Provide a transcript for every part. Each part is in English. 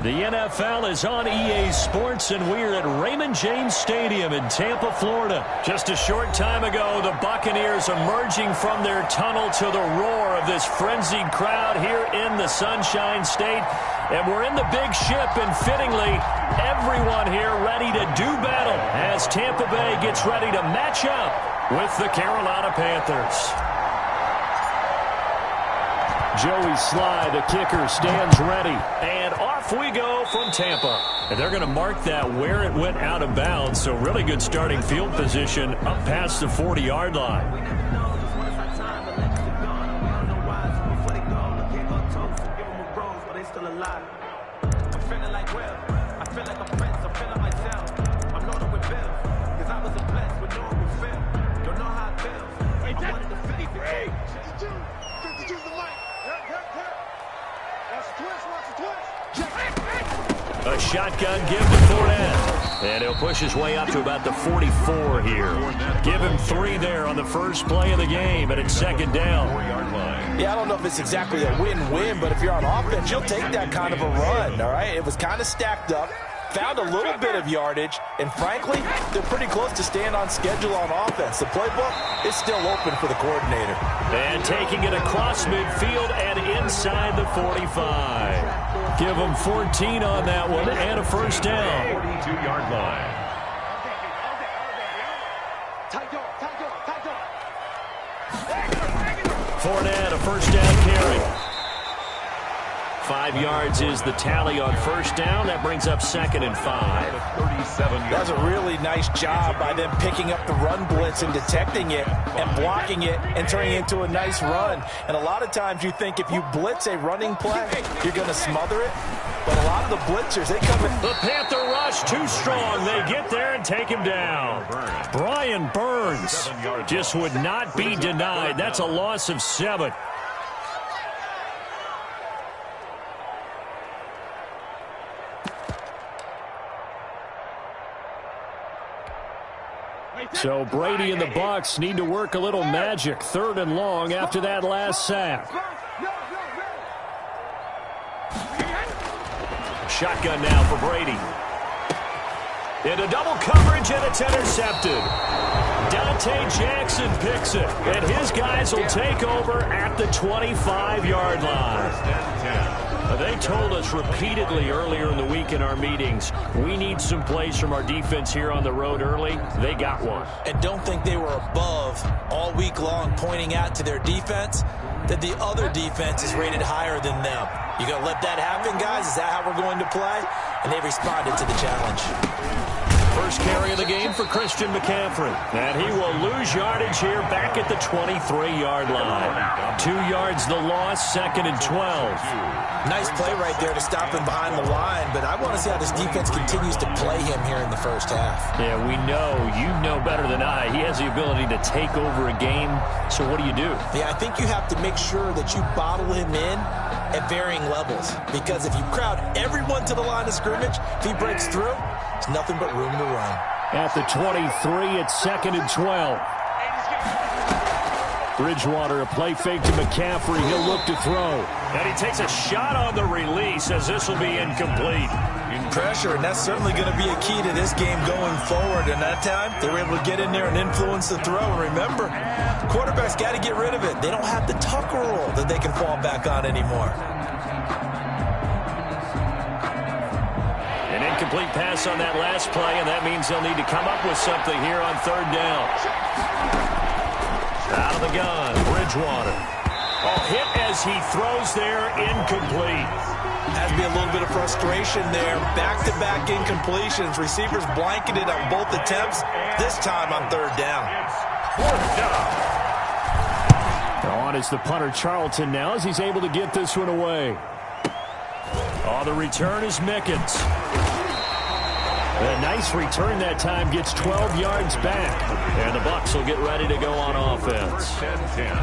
The NFL is on EA Sports, and we're at Raymond James Stadium in Tampa, Florida. Just a short time ago, the Buccaneers emerging from their tunnel to the roar of this frenzied crowd here in the Sunshine State. And we're in the big ship, and fittingly, everyone here ready to do battle as Tampa Bay gets ready to match up with the Carolina Panthers. Joey Sly, the kicker, stands ready. And off we go from Tampa. And they're going to mark that where it went out of bounds. So really good starting field position up past the 40-yard line. A shotgun give to Fournette. And he'll push his way up to about the 44 here. Give him 3 there on the first play of the game, and it's second down. Yeah, I don't know if it's exactly a win-win, but if you're on offense, you'll take that kind of a run, all right? It was kind of stacked up, found a little bit of yardage, and frankly, they're pretty close to staying on schedule on offense. The playbook is still open for the coordinator. And taking it across midfield and inside the 45. Give them 14 on that one and a first down. 42-yard line. Fournette, a first down carry. 5 yards is the tally on first down. That brings up second and 5. 37. That's a really nice job by them picking up the run blitz and detecting it and blocking it and turning it into a nice run. And a lot of times you think if you blitz a running play, you're going to smother it. But a lot of the blitzers, they come in. The Panther rush too strong. They get there and take him down. Brian Burns just would not be denied. That's a loss of 7. So Brady and the Bucs need to work a little magic. 3rd and long after that last sack. Shotgun now for Brady. Into double coverage, and it's intercepted. Dante Jackson picks it, and his guys will take over at the 25-yard line. They told us repeatedly earlier in the week in our meetings, we need some plays from our defense here on the road early. They got one. And don't think they were above all week long pointing out to their defense that the other defense is rated higher than them. You going to let that happen, guys? Is that how we're going to play? And they responded to the challenge. First carry of the game for Christian McCaffrey. And he will lose yardage here back at the 23-yard line. 2 yards the loss, second and 12. Nice play right there to stop him behind the line, but I want to see how this defense continues to play him here in the first half. Yeah, we know. You know better than I. He has the ability to take over a game, so what do you do? Yeah, I think you have to make sure that you bottle him in at varying levels, because if you crowd everyone to the line of scrimmage, if he breaks through, there's nothing but room to run. At the 23, it's second and 12. Bridgewater, a play fake to McCaffrey. He'll look to throw. And he takes a shot on the release as this will be incomplete. Pressure, and that's certainly going to be a key to this game going forward. And that time, they were able to get in there and influence the throw. And remember, quarterbacks got to get rid of it. They don't have the Tucker rule that they can fall back on anymore. An incomplete pass on that last play, and that means they'll need to come up with something here on 3rd down. Out of the gun, Bridgewater. Oh, hit as he throws there, incomplete. Has to be a little bit of frustration there. Back-to-back incompletions. Receivers blanketed on both attempts. This time on 3rd down. 4th down. On is the punter Charlton now as he's able to get this one away. Oh, the return is Mickens. A nice return that time, gets 12 yards back. And the Bucs will get ready to go on offense. 10-10.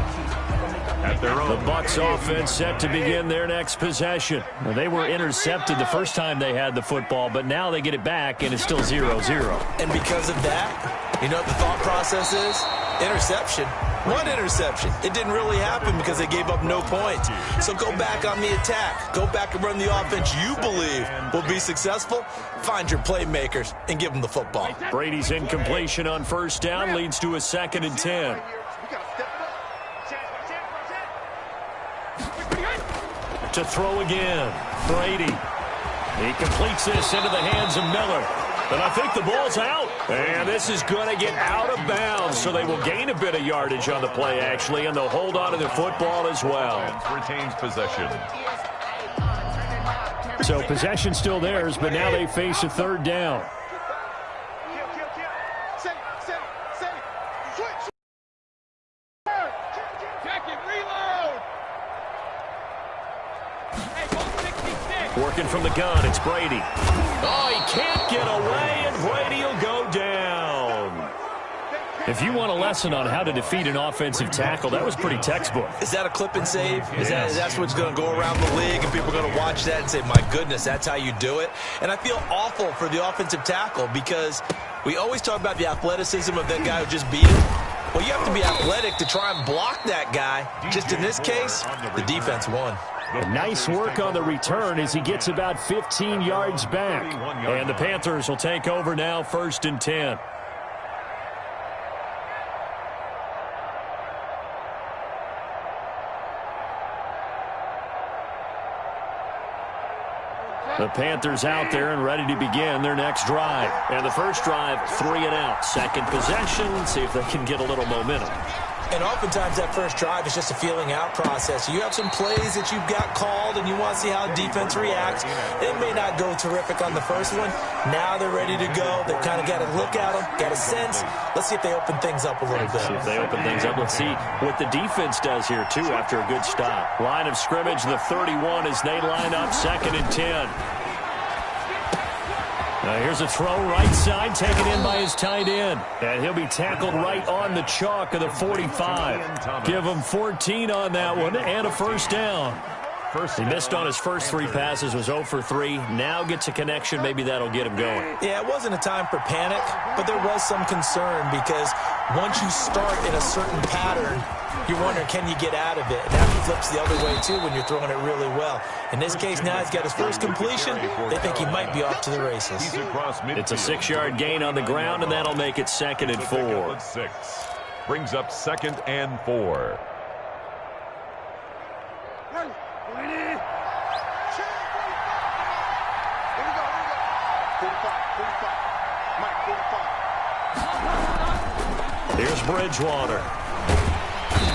At their own. The Bucs offense set to begin their next possession. Well, they were intercepted the first time they had the football, but now they get it back, and it's still 0-0. And because of that, you know what the thought process is? Interception. One interception. It didn't really happen because they gave up no points. So go back on the attack. Go back and run the offense you believe will be successful. Find your playmakers and give them the football. Brady's incompletion on first down leads to a 2nd and 10. To throw again. Brady. He completes this into the hands of Miller. And I think the ball's out. And this is going to get out of bounds, so they will gain a bit of yardage on the play, actually, and they'll hold on to the football as well. Retains possession. So possession still theirs, but now they face a 3rd down. Working from the gun, it's Brady. Oh, he can't get away, and Brady will go down. If you want a lesson on how to defeat an offensive tackle, that was pretty textbook. Is that a clip and save? That's what's going to go around the league, and people are going to watch that and say, my goodness, that's how you do it? And I feel awful for the offensive tackle because we always talk about the athleticism of that guy who just beat him. Well, you have to be athletic to try and block that guy. Just in this case, the defense won. Nice work on the return as he gets about 15 yards back. And the Panthers will take over now, 1st and 10. The Panthers out there and ready to begin their next drive. And the first drive, 3 and out. Second possession, see if they can get a little momentum. And oftentimes that first drive is just a feeling out process. You have some plays that you've got called and you want to see how defense reacts. It may not go terrific on the first one. Now they're ready to go. They've kind of got a look at them, got a sense. Let's see if they open things up a little bit. See if they open things up. Let's see what the defense does here, too, after a good stop. Line of scrimmage, the 31 as they line up, 2nd and 10. Now here's a throw right side, taken in by his tight end. And he'll be tackled right on the chalk of the 45. Give him 14 on that one and a first down. He missed on his first 3 passes, was 0 for 3. Now gets a connection. Maybe that'll get him going. Yeah, it wasn't a time for panic, but there was some concern because once you start in a certain pattern, you're wondering, can you get out of it? And that flips the other way, too, when you're throwing it really well. In this case, now he's got his first completion. They think he might be off to the races. It's a 6-yard gain on the ground, and that'll make it 2nd and 4. Brings up 2nd and 4. Here's Bridgewater.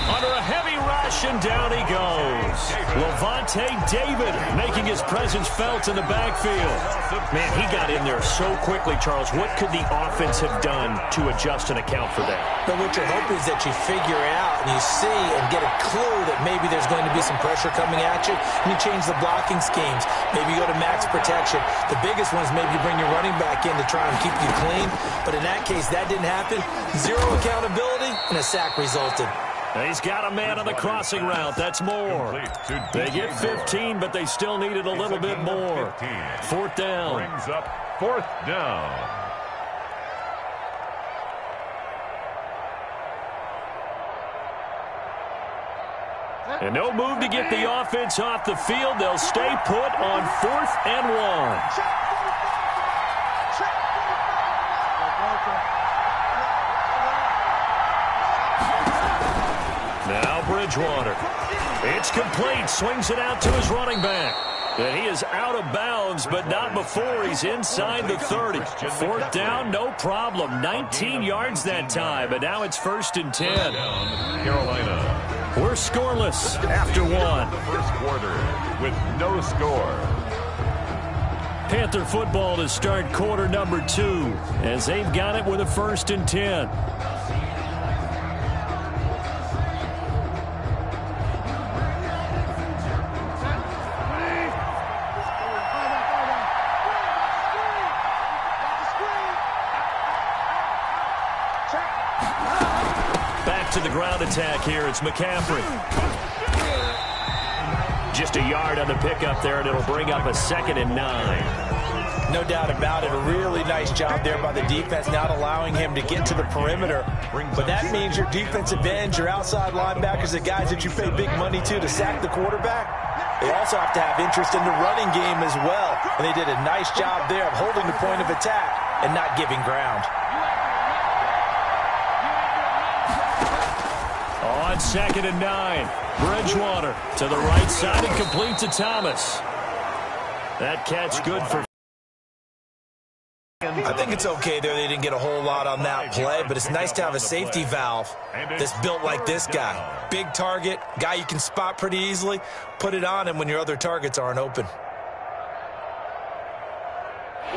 Under a heavy rush, and down he goes. Levante David making his presence felt in the backfield. Man, he got in there so quickly, Charles. What could the offense have done to adjust and account for that? But what you're hoping is that you figure out and you see and get a clue that maybe there's going to be some pressure coming at you, and you change the blocking schemes. Maybe you go to max protection. The biggest one is maybe you bring your running back in to try and keep you clean. But in that case, that didn't happen. 0 accountability, and a sack resulted. He's got a man on the crossing route. That's more. They get 15, but they still needed a little bit more. 4th down. Brings up 4th down. And no move to get the offense off the field. They'll stay put on 4th and 1. Now Bridgewater. It's complete. Swings it out to his running back. And he is out of bounds, but not before he's inside the 30. 4th down, no problem. 19 yards that time, but now it's 1st and 10. Carolina. We're scoreless after 1. First quarter with no score. Panther football to start quarter number 2 as they've got it with a 1st and 10. To the ground attack here. It's McCaffrey. Just a yard on the pickup there, and it'll bring up a 2nd and 9. No doubt about it. A really nice job there by the defense, not allowing him to get to the perimeter. But that means your defensive ends, your outside linebackers, the guys that you pay big money to sack the quarterback, they also have to have interest in the running game as well. And they did a nice job there of holding the point of attack and not giving ground. On 2nd and 9, Bridgewater to the right side and complete to Thomas. That catch good for... I think it's okay there. They didn't get a whole lot on that play, but it's nice to have a safety valve that's built like this guy. Big target, guy you can spot pretty easily. Put it on him when your other targets aren't open.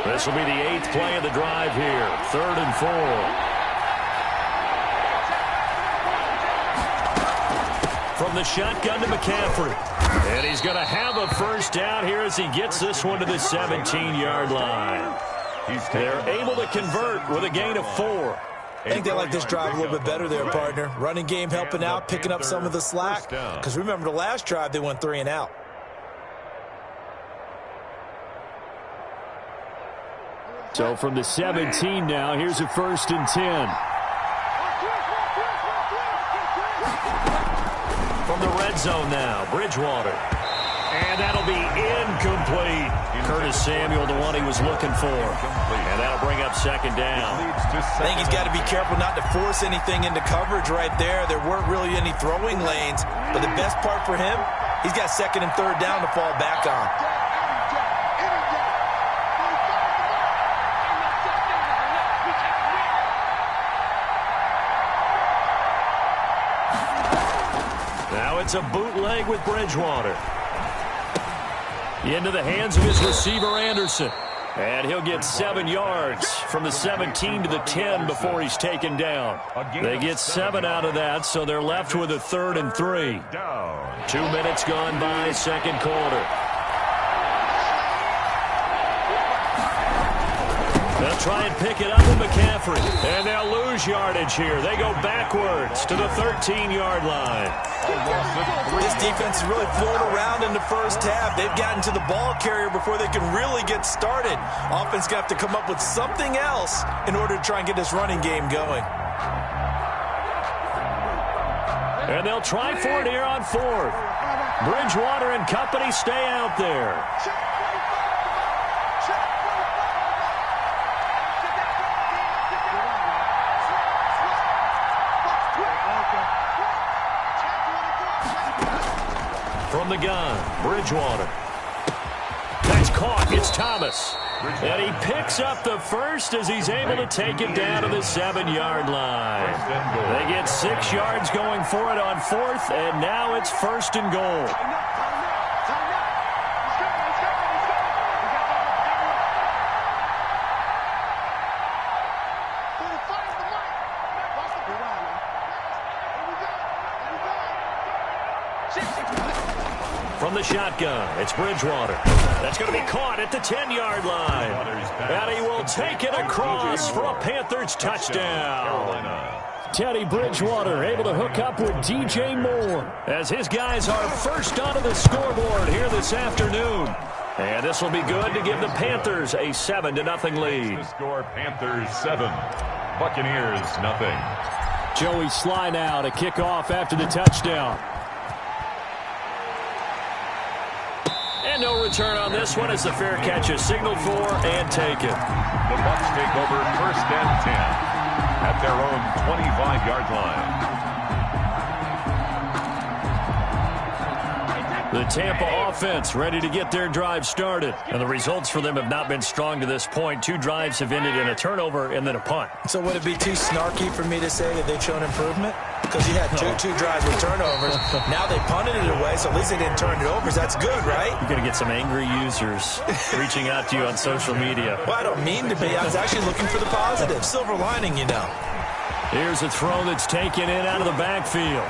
This will be the 8th play of the drive here. 3rd and 4. From the shotgun to McCaffrey. And he's going to have a first down here as he gets this one to the 17-yard line. They're able to convert with a gain of 4. I think they like this drive a little bit better there, partner. Running game helping out, picking up some of the slack. Because remember, the last drive, they went 3 and out. So from the 17 now, here's a 1st and 10. From the red zone now, Bridgewater. And that'll be incomplete. Curtis Samuel, the one he was looking for. And that'll bring up 2nd down. I think he's got to be careful not to force anything into coverage right there. There weren't really any throwing lanes. But the best part for him, he's got 2nd and 3rd down to fall back on. It's a bootleg with Bridgewater. Into the hands of his receiver, Anderson. And he'll get 7 yards from the 17 to the 10 before he's taken down. They get 7 out of that, so they're left with a 3rd and 3. 2 minutes gone by, 2nd quarter. They'll try and pick it up with McCaffrey. And they'll lose yardage here. They go backwards to the 13-yard line. This defense has really flown around in the first half. They've gotten to the ball carrier before they can really get started. Offense going to have to come up with something else in order to try and get this running game going. And they'll try for it here on 4th. Bridgewater and company stay out there. From the gun, Bridgewater. That's caught. It's Thomas. And he picks up the first as he's able to take it down to the 7-yard line. They get 6 yards going for it on 4th, and now it's 1st and goal. From the shotgun, it's Bridgewater. That's going to be caught at the 10-yard line. And he will take it across for a Panthers touchdown. Teddy Bridgewater able to hook up with DJ Moore as his guys are first onto the scoreboard here this afternoon. And this will be good to give the Panthers a 7-0 lead. The score, Panthers 7, Buccaneers 0. Joey Sly now to kick off after the touchdown. And no return on this one as the fair catch is signaled for and taken. The Bucs take over 1st and 10 at their own 25-yard line. The Tampa offense ready to get their drive started. And the results for them have not been strong to this point. 2 drives have ended in a turnover and then a punt. So would it be too snarky for me to say that they've shown improvement? Because you had two drives with turnovers. Now they punted it away, so at least they didn't turn it over. That's good, right? You're going to get some angry users reaching out to you on social media. Well, I don't mean to be. I was actually looking for the positive. Silver lining, you know. Here's a throw that's taken in out of the backfield.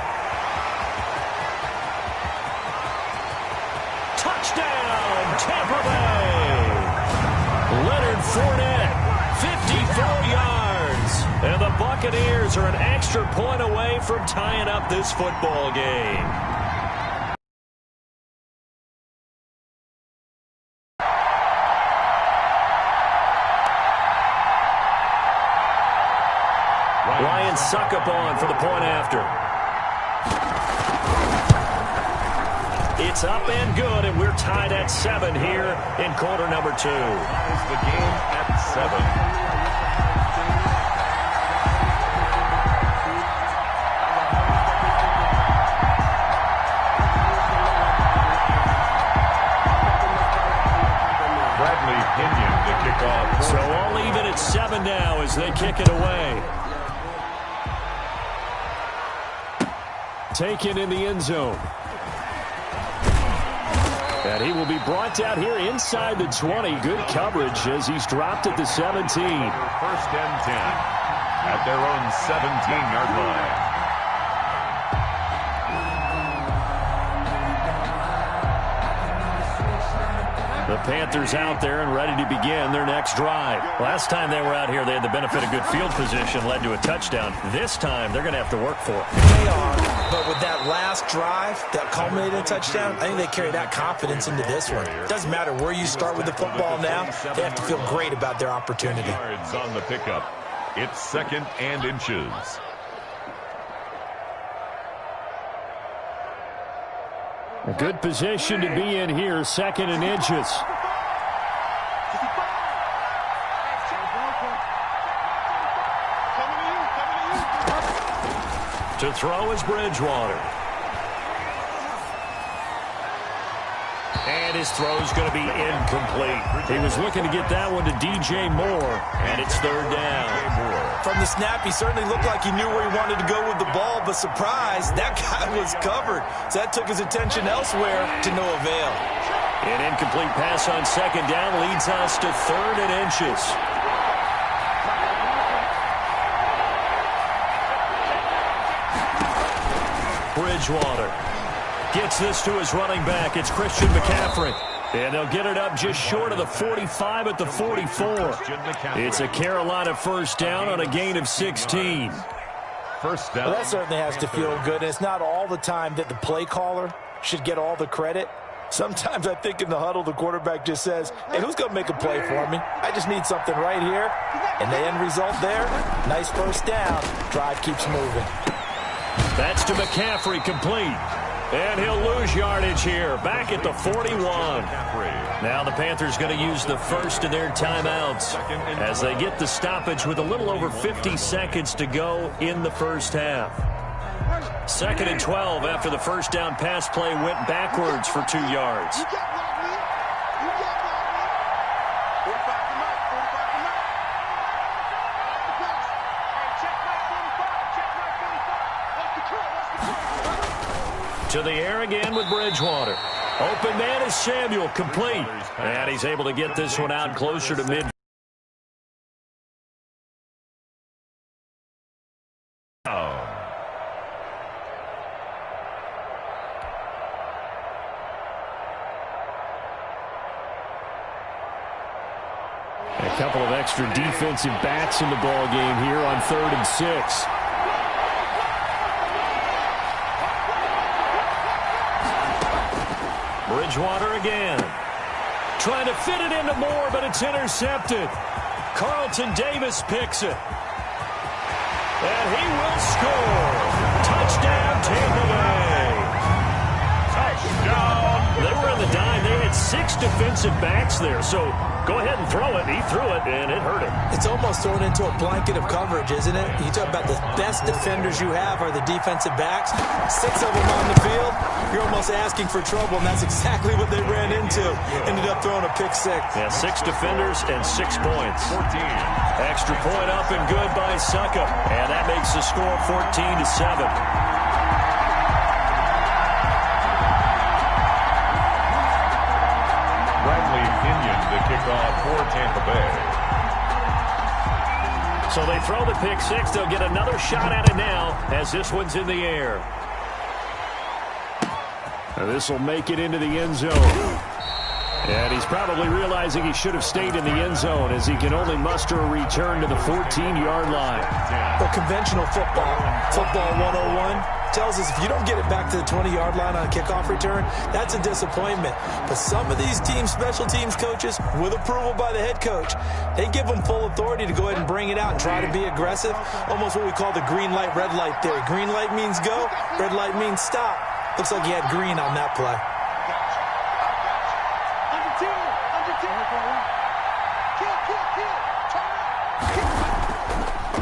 Touchdown, Tampa Bay! Leonard Fournette, 54 yards. And the Buccaneers are an extra point away from tying up this football game. Suckup on for the point after. It's up and good, and we're tied at 7 here in quarter number 2. Ties the game at 7. So all even at 7 now as they kick it away. Taken in the end zone. And he will be brought down here inside the 20. Good coverage as he's dropped at the 17. First and 10 at their own 17-yard line. The Panthers out there and ready to begin their next drive. Last time they were out here, they had the benefit of good field position, led to a touchdown. This time, they're going to have to work for it. They are, but with that last drive that culminated in a touchdown, I think they carry that confidence into this one. It doesn't matter where you start with the football now. They have to feel great about their opportunity. Yards on the pickup. It's 2nd and inches. A good position to be in here, 2nd and inches. To throw is Bridgewater. And his throw's going to be incomplete. He was looking to get that one to DJ Moore, and it's 3rd down. From the snap, he certainly looked like he knew where he wanted to go with the ball, but surprise, that guy was covered. So that took his attention elsewhere to no avail. An incomplete pass on 2nd down leads us to 3rd and inches. Bridgewater gets this to his running back. It's Christian McCaffrey. And they'll get it up just short of the 45 at the 44. It's a Carolina first down on a gain of 16. First down. Well, that certainly has to feel good. And it's not all the time that the play caller should get all the credit. Sometimes I think in the huddle, the quarterback just says, hey, who's going to make a play for me? I just need something right here. And the end result there, nice first down. Drive keeps moving. That's to McCaffrey, complete. And he'll lose yardage here, back at the 41. Now the Panthers going to use the first of their timeouts as they get the stoppage with a little over 50 seconds to go in the first half. 2nd and 12 after the first down pass play went backwards for 2 yards. To the air again with Bridgewater. Open man is Samuel, complete. And he's able to get this one out closer to mid. A couple of extra defensive backs in the ball game here on 3rd and 6. Bridgewater again. Trying to fit it into Moore, but it's intercepted. Carlton Davis picks it. And he will score. Touchdown, Tampa Bay. Touchdown. They were in the dime. They had 6 defensive backs there, so go ahead and throw it. He threw it, and it hurt him. It's almost thrown into a blanket of coverage, isn't it? You talk about the best defenders you have are the defensive backs. 6 of them on the field. You're almost asking for trouble, and that's exactly what they ran into. Ended up throwing a pick 6. Yeah, 6 defenders and 6 points. 14. Extra point up and good by Suckup. And that makes the score 14-7. The kickoff for Tampa Bay. So they throw the pick 6. They'll get another shot at it now as this one's in the air. This will make it into the end zone. And he's probably realizing he should have stayed in the end zone as he can only muster a return to the 14-yard line. Well, conventional football 101, tells us if you don't get it back to the 20-yard line on a kickoff return, that's a disappointment. But some of these special teams coaches, with approval by the head coach, they give them full authority to go ahead and bring it out and try to be aggressive, almost what we call the green light, red light theory. Green light means go, red light means stop. Looks like he had green on that play.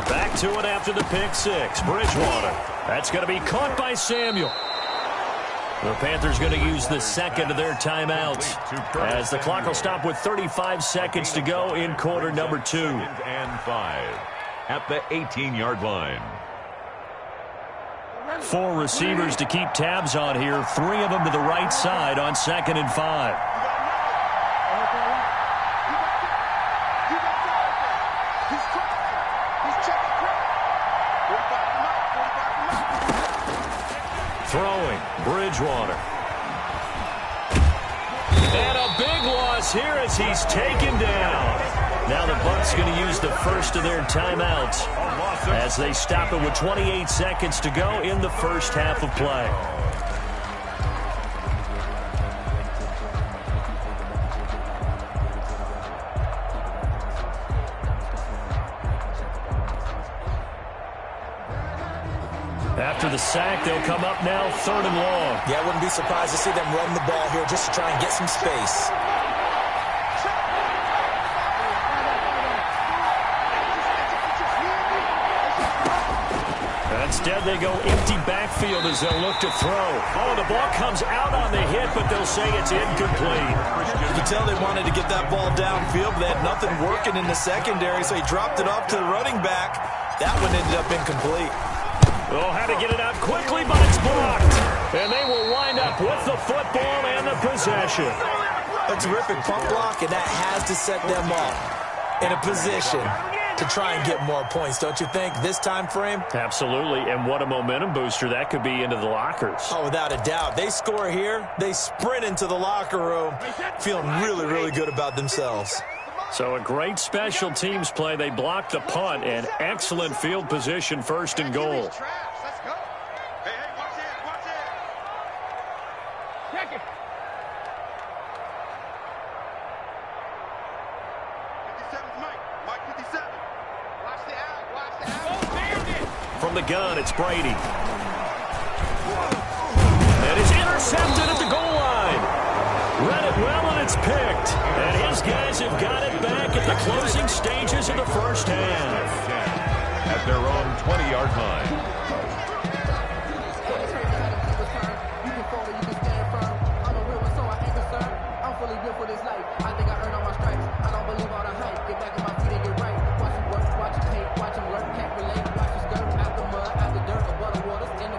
Back to it after the pick six. Bridgewater. That's going to be caught by Samuel. The Panthers going to use the second of their timeouts as the clock will stop with 35 seconds to go in quarter number 2. And 5 at the 18-yard line. 4 receivers to keep tabs on here. 3 of them to the right side on 2nd and 5. Throwing, Bridgewater. And a big loss here as he's taken down. Now the Bucs going to use the first of their timeouts as they stop it with 28 seconds to go in the first half of play. After the sack, they'll come up now 3rd and long. Yeah, I wouldn't be surprised to see them run the ball here just to try and get some space. Instead, they go empty backfield as they'll look to throw. Oh, the ball comes out on the hit, but they'll say it's incomplete. You can tell they wanted to get that ball downfield, but they had nothing working in the secondary, so he dropped it off to the running back. That one ended up incomplete. Oh, had to get it out quickly, but it's blocked. And they will wind up with the football and the possession. A terrific pump block, and that has to set them up in a position to try and get more points, don't you think, this time frame? Absolutely, and what a momentum booster that could be into the lockers. Oh, without a doubt. They score here, they sprint into the locker room, feeling really, really good about themselves. So a great special teams play. They blocked the punt and excellent field position, 1st and goal. From the gun, it's Brady. And it's intercepted at the goal line. Read it well, and it's picked. And his guys have got it back at the closing stages of the first half. At their own 20-yard line.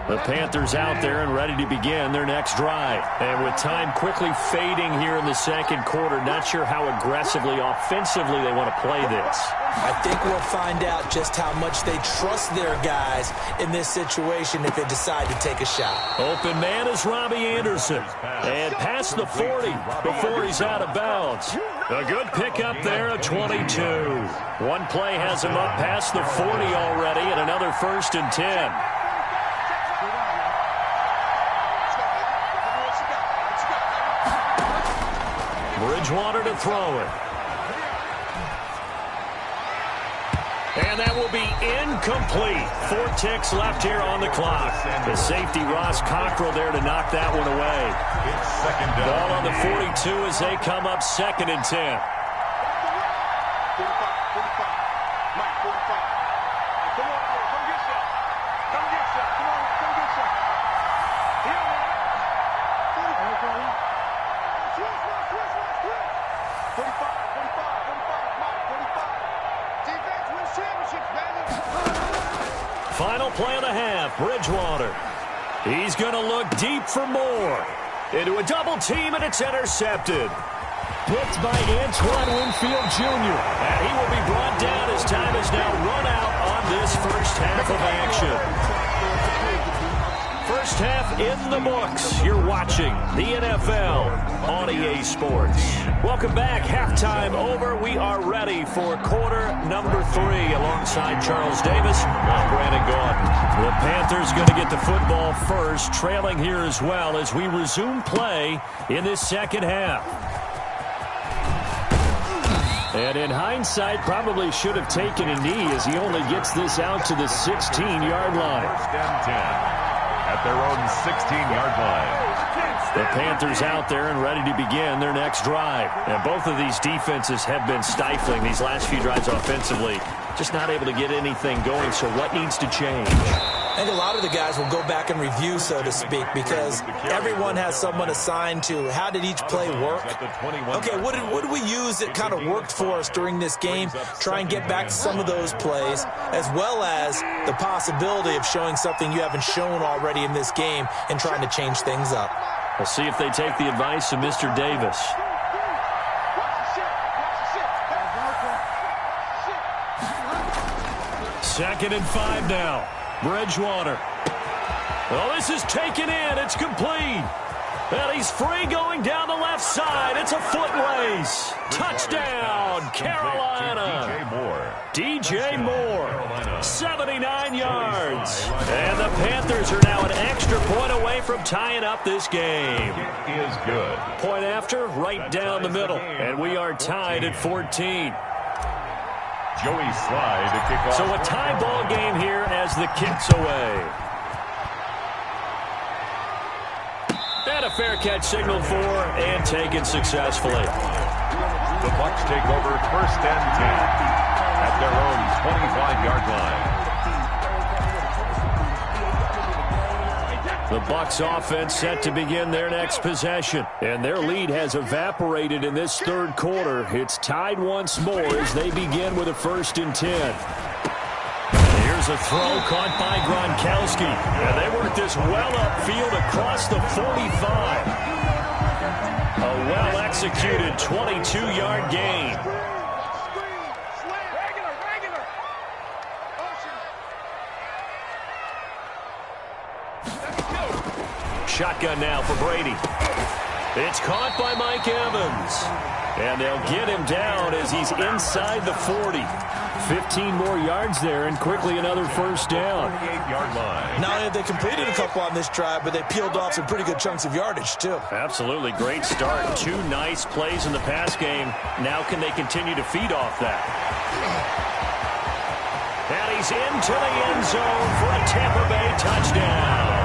The Panthers out there and ready to begin their next drive. And with time quickly fading here in the second quarter, not sure how aggressively, offensively they want to play this. I think we'll find out just how much they trust their guys in this situation if they decide to take a shot. Open man is Robbie Anderson. And past the 40 before he's out of bounds. A good pickup there at 22. One play has him up past the 40 already, and another 1st and 10. Bridgewater to throw it. And that will be incomplete. 4 ticks left here on the clock. The safety, Ross Cockrell, there to knock that one away. Ball on the 42 as they come up 2nd and 10. Final play of the half, Bridgewater. He's going to look deep for more. Into a double team, and it's intercepted. Picked by Antoine Winfield Jr. And he will be brought down as time is now run out on this first half of action. First half in the books. You're watching the NFL on EA Sports. Welcome back. Halftime over. We are ready for quarter number 3 alongside Charles Davis. I'm Brandon Gaudin. The Panthers going to get the football first, trailing here as well as we resume play in this second half. And in hindsight, probably should have taken a knee as he only gets this out to the 16-yard line. First and 10 at their own 16-yard line. The Panthers out there and ready to begin their next drive. And both of these defenses have been stifling these last few drives offensively. Just not able to get anything going, so what needs to change? I think a lot of the guys will go back and review, so to speak, because everyone has someone assigned to how did each play work. Okay, what did we use that kind of worked for us during this game? Try and get back to some of those plays, as well as the possibility of showing something you haven't shown already in this game and trying to change things up. We'll see if they take the advice of Mr. Davis. Second and 5 now. Bridgewater. Well, this is taken in. It's complete. And he's free going down the left side. It's a foot race. Touchdown, Carolina. DJ Moore, 79 yards. And the Panthers are now an extra point away from tying up this game. It is good. Point after, right down the middle. And we are tied at 14. Joey Slye to kick off. So a tie ball game here as the kick's away. And a fair catch signaled for and taken successfully. The Bucs take over first and 10 at their own 25-yard line. The Bucs offense set to begin their next possession. And their lead has evaporated in this third quarter. It's tied once more as they begin with a first and 10. Here's a throw caught by Gronkowski. And they work this well upfield across the 45. A well-executed 22-yard gain. Shotgun now for Brady. It's caught by Mike Evans. And they'll get him down as he's inside the 40. 15 more yards there and quickly another first down. 28-yard line. Not only have they completed a couple on this drive, but they peeled off some pretty good chunks of yardage, too. Absolutely. Great start. 2 nice plays in the pass game. Now can they continue to feed off that? And he's into the end zone for a Tampa Bay touchdown.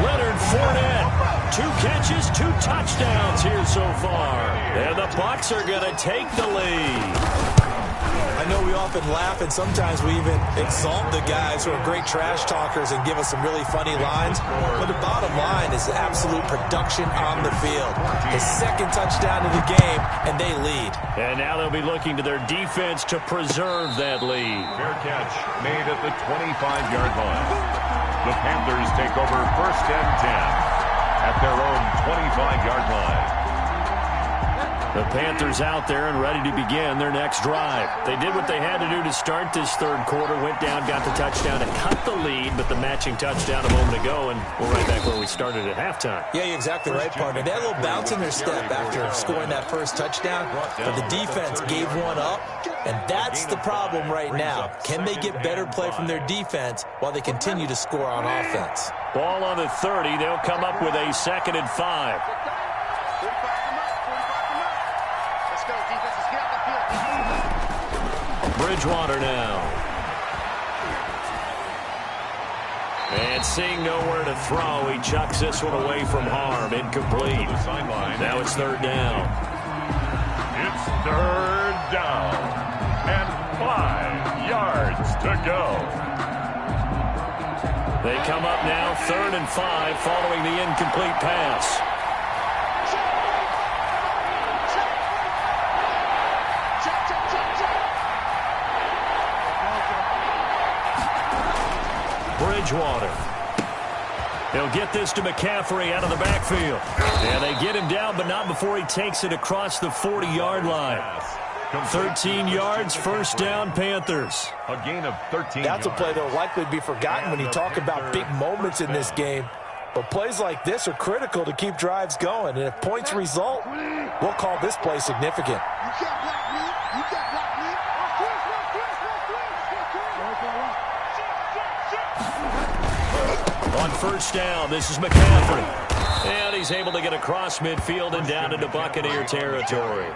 Leonard Fournette, 2 catches, 2 touchdowns here so far. And the Bucs are going to take the lead. I know we often laugh and sometimes we even exalt the guys who are great trash talkers and give us some really funny lines. But the bottom line is absolute production on the field. His second touchdown of the game, and they lead. And now they'll be looking to their defense to preserve that lead. Fair catch made at the 25-yard line. The Panthers take over first and 10 at their own 25-yard line. The Panthers out there and ready to begin their next drive. They did what they had to do to start this third quarter, went down, got the touchdown, and cut the lead, but the matching touchdown a moment ago, and we're right back where we started at halftime. Yeah, you're exactly right, partner. They had a little bounce in their step after scoring that first touchdown, but the defense gave one up, and that's the problem right now. Can they get better play from their defense while they continue to score on offense? Ball on the 30. They'll come up with a 2nd and 5. Bridgewater now. And seeing nowhere to throw, he chucks this one away from harm. Incomplete. Now it's 3rd down. It's 3rd down. And 5 yards to go. They come up now 3rd and 5 following the incomplete pass. Bridgewater. He'll get this to McCaffrey out of the backfield. Yeah, they get him down, but not before he takes it across the 40-yard line. 13 yards, first down, Panthers. A gain of 13 That's yards. a play that will likely be forgotten when you talk about big moments in this game. But plays like this are critical to keep drives going. And if points result, we'll call this play significant. On first down, this is McCaffrey. And he's able to get across midfield and down into Buccaneer territory.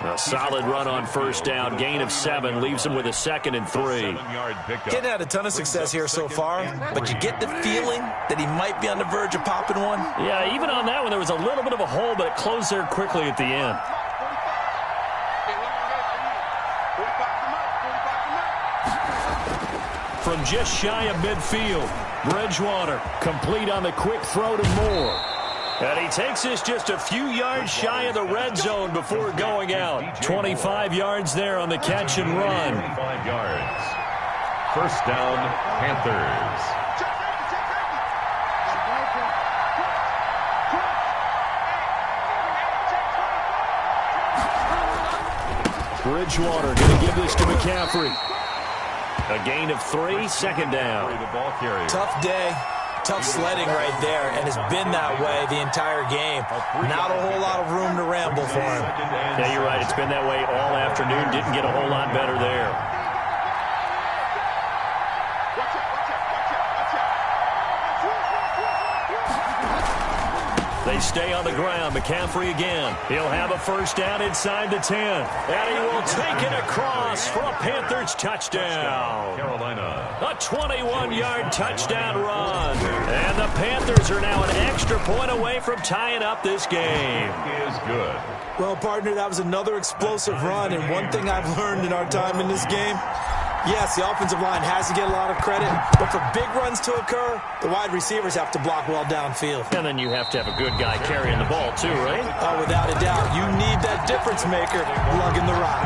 A solid run on first down, gain of 7, leaves him with a 2nd and 3. Getting had a ton of success here so far, but you get the feeling that he might be on the verge of popping one. Yeah, even on that one, there was a little bit of a hole, but it closed there quickly at the end. From just shy of midfield, Bridgewater complete on the quick throw to Moore. And he takes this just a few yards shy of the red zone before going out. 25 yards there on the catch and run. 25 yards. First down, Panthers. Bridgewater going to give this to McCaffrey. A gain of 3, second down. Tough day, tough sledding right there, and it's been that way the entire game. Not a whole lot of room to ramble for him. Yeah, you're right. It's been that way all afternoon. Didn't get a whole lot better there. They stay on the ground. McCaffrey again. He'll have a first down inside the 10. And he will take it across for a Panthers touchdown. Carolina. A 21-yard touchdown run. And the Panthers are now an extra point away from tying up this game. Is good. Well, partner, that was another explosive run, and one thing I've learned in our time in this game, yes, the offensive line has to get a lot of credit, but for big runs to occur, the wide receivers have to block well downfield. And then you have to have a good guy carrying the ball, too, right? Oh, without a doubt. You need that difference maker lugging the rock.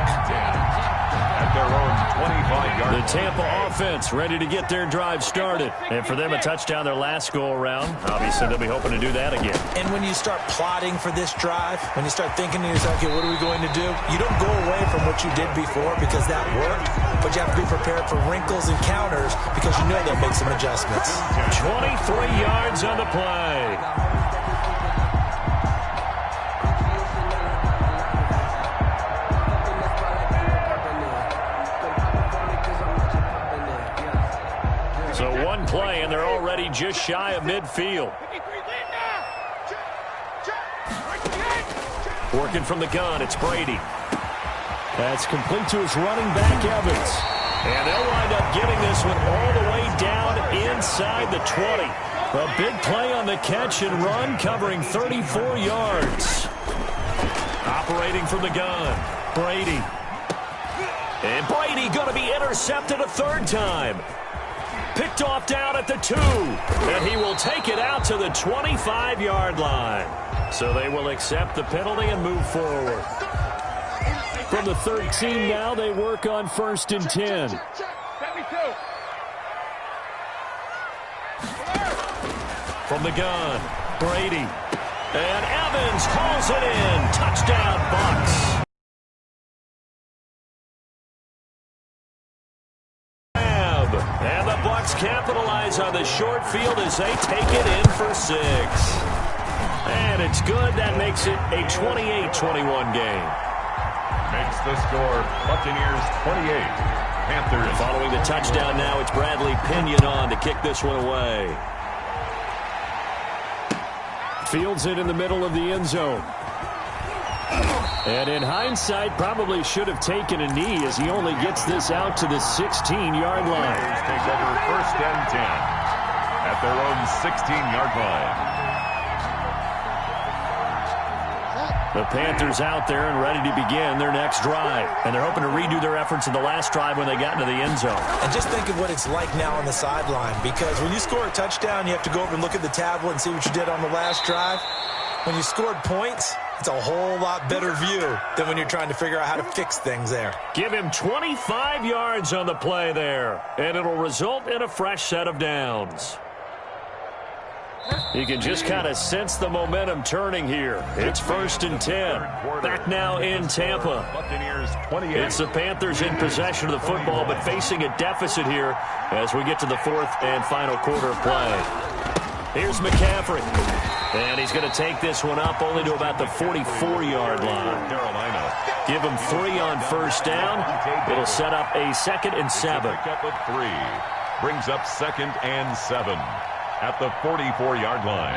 At their own 25-yard. The Tampa offense ready to get their drive started. And for them, a touchdown their last go-around. Obviously, they'll be hoping to do that again. And when you start plotting for this drive, when you start thinking to yourself, okay, what are we going to do? You don't go away from what you did before because that worked, but you have to be prepared for wrinkles and counters because you know they'll make some adjustments. 23 yards on the play. So one play, and they're already just shy of midfield. Working from the gun, it's Brady. That's complete to his running back, Evans. And they'll wind up getting this one all the way down inside the 20. A big play on the catch and run, covering 34 yards. Operating from the gun, Brady. And Brady going to be intercepted a third time. Picked off down at the 2. And he will take it out to the 25-yard line. So they will accept the penalty and move forward. From the 13 now, they work on 1st and 10. From the gun, Brady. And Evans hauls it in. Touchdown, Bucs. And the Bucs capitalize on the short field as they take it in for 6. And it's good. That makes it a 28-21 game. Makes the score Buccaneers 28. Panthers. Following the touchdown now, it's Bradley Pinion on to kick this one away. Fields it in the middle of the end zone. And in hindsight, probably should have taken a knee as he only gets this out to the 16-yard line. Panthers take over 1st and 10 at their own 16-yard line. The Panthers out there and ready to begin their next drive. And they're hoping to redo their efforts in the last drive when they got into the end zone. And just think of what it's like now on the sideline, because when you score a touchdown, you have to go over and look at the tablet and see what you did on the last drive. When you scored points, it's a whole lot better view than when you're trying to figure out how to fix things there. Give him 25 yards on the play there, and it'll result in a fresh set of downs. You can just kind of sense the momentum turning here. It's 1st and 10. Back now in Tampa. It's the Panthers in possession of the football, but facing a deficit here as we get to the 4th and final quarter of play. Here's McCaffrey. And he's going to take this one up only to about the 44-yard line. Give him 3 on 1st down. It'll set up a 2nd and 7. Brings up 2nd and 7 at the 44-yard line.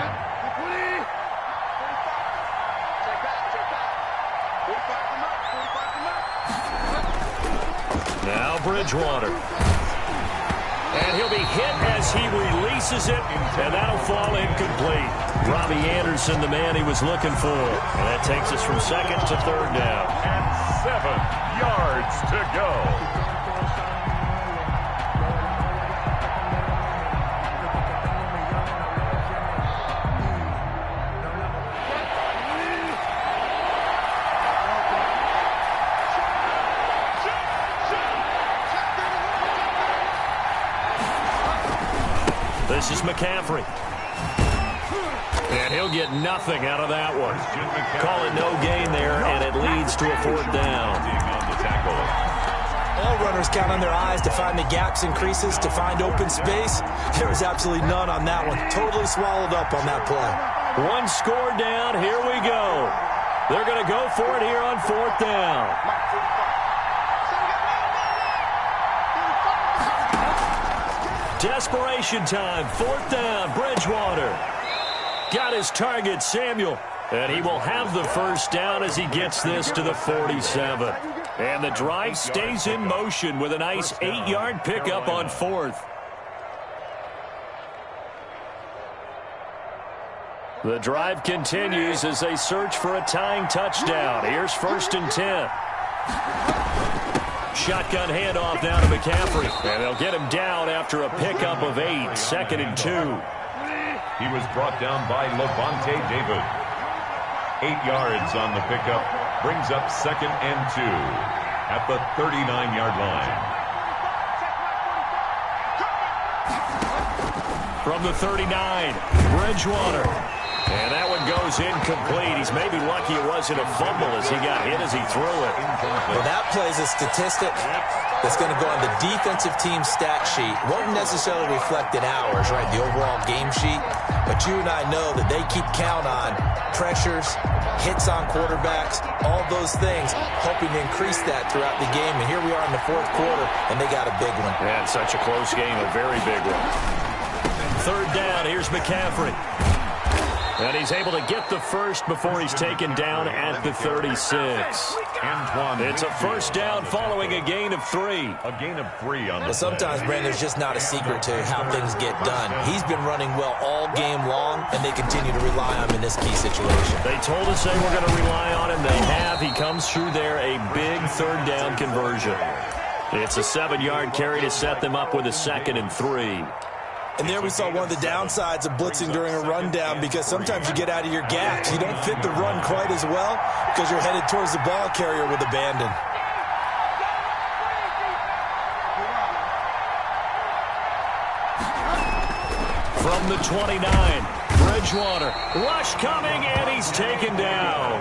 Now Bridgewater. And he'll be hit as he releases it, and that'll fall incomplete. Robbie Anderson, the man he was looking for. And that takes us from 2nd to 3rd down. And 7 yards to go. This is McCaffrey. And he'll get nothing out of that one. Call it no gain there, and it leads to a 4th down. All runners count on their eyes to find the gaps and creases, to find open space. There was absolutely none on that one. Totally swallowed up on that play. 1 score down. Here we go. They're going to go for it here on 4th down. Desperation time. 4th down. Bridgewater. Got his target, Samuel. And he will have the 1st down as he gets this to the 47. And the drive stays in motion with a nice 8-yard pickup on 4th. The drive continues as they search for a tying touchdown. Here's 1st and 10. Shotgun handoff down to McCaffrey. And they'll get him down after a pickup of 8. 2nd and 2. He was brought down by Levante David. 8 yards on the pickup. Brings up 2nd and 2 at the 39-yard line. From the 39, Bridgewater. And that one goes incomplete. He's maybe lucky it wasn't a fumble as he got hit as he threw it. Well, that plays a statistic that's going to go on the defensive team stat sheet. Won't necessarily reflect in hours, right, the overall game sheet. But you and I know that they keep count on pressures, hits on quarterbacks, all those things, hoping to increase that throughout the game. And here we are in the 4th quarter, and they got a big one. Yeah, such a close game, a very big one. 3rd down, here's McCaffrey. And he's able to get the 1st before he's taken down at the 36. It's a 1st down following a gain of 3. A gain of 3 on the Well, sometimes, Brandon, there's just not a secret to how things get done. He's been running well all game long, and they continue to rely on him in this key situation. They told us they were going to rely on him. They have. He comes through there, a big 3rd down conversion. It's a 7-yard carry to set them up with a 2nd and 3. And there we saw one of the downsides of blitzing during a rundown, because sometimes you get out of your gaps. You don't fit the run quite as well because you're headed towards the ball carrier with abandon. From the 29, Bridgewater. Rush coming, and he's taken down.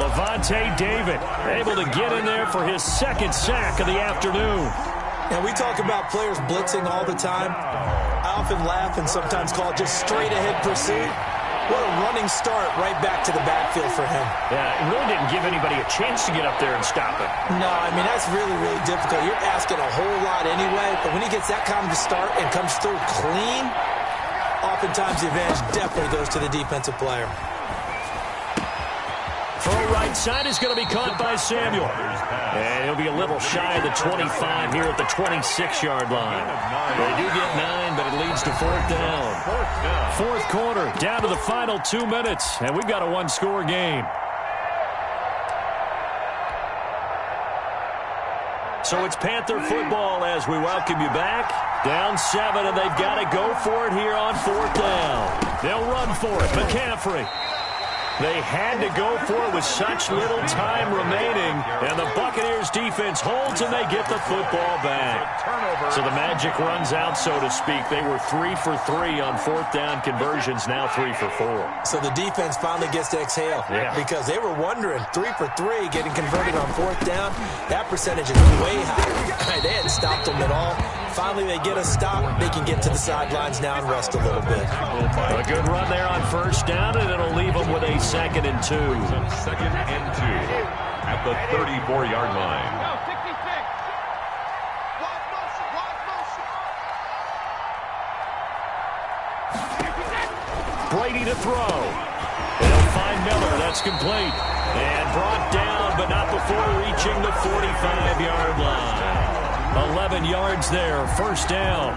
Levante David able to get in there for his 2nd sack of the afternoon. And we talk about players blitzing all the time. I often laugh and sometimes call it just straight-ahead pursuit. What a running start right back to the backfield for him. Yeah, it really didn't give anybody a chance to get up there and stop it. No, I mean, that's really, really difficult. You're asking a whole lot anyway, but when he gets that kind of a start and comes through clean, oftentimes the advantage definitely goes to the defensive player. Throw right side is going to be caught by Samuel. And he'll be a little shy of the 25 here at the 26-yard line. They do get 9, but it leads to 4th down. 4th quarter, down to the final 2 minutes, and we've got a 1-score game. So it's Panther football as we welcome you back. Down 7, and they've got to go for it here on 4th down. They'll run for it. McCaffrey. They had to go for it with such little time remaining, and the Buccaneers defense holds and they get the football back. So the magic runs out, so to speak. They were 3 for 3 on fourth down conversions, now 3 for 4. So the defense finally gets to exhale because they were wondering, 3 for 3 getting converted on fourth down. That percentage is way higher. They hadn't stopped them at all. Finally, they get a stop. They can get to the sidelines now and rest a little bit. A good run there on first down, and it'll leave them with a 2nd and 2. Second and 2 at the 34-yard line. Brady to throw. They'll find Miller. That's complete. And brought down, but not before reaching the 45-yard line. 11 yards there, first down.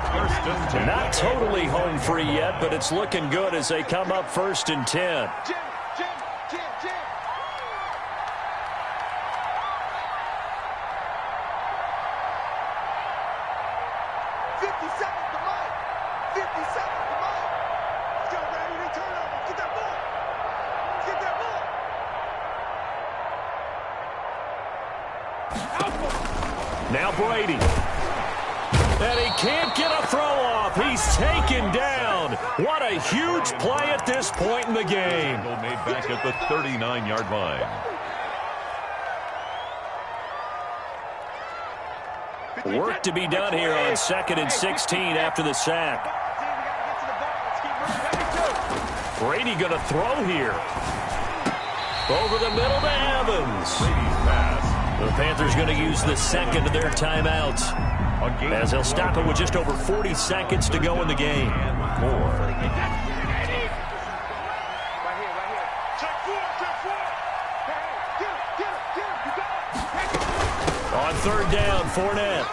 Not totally home free yet, but it's looking good as they come up 1st and 10. Now Brady. And he can't get a throw off. He's taken down. What a huge play at this point in the game. Made back at the 39-yard line. Work to be done here on 2nd and 16 after the sack. Brady going to throw here. Over the middle to Evans. Brady's pass. The Panthers going to use the 2nd of their timeouts, as they'll stop it with just over 40 seconds to go in the game. On 3rd down, Fournette.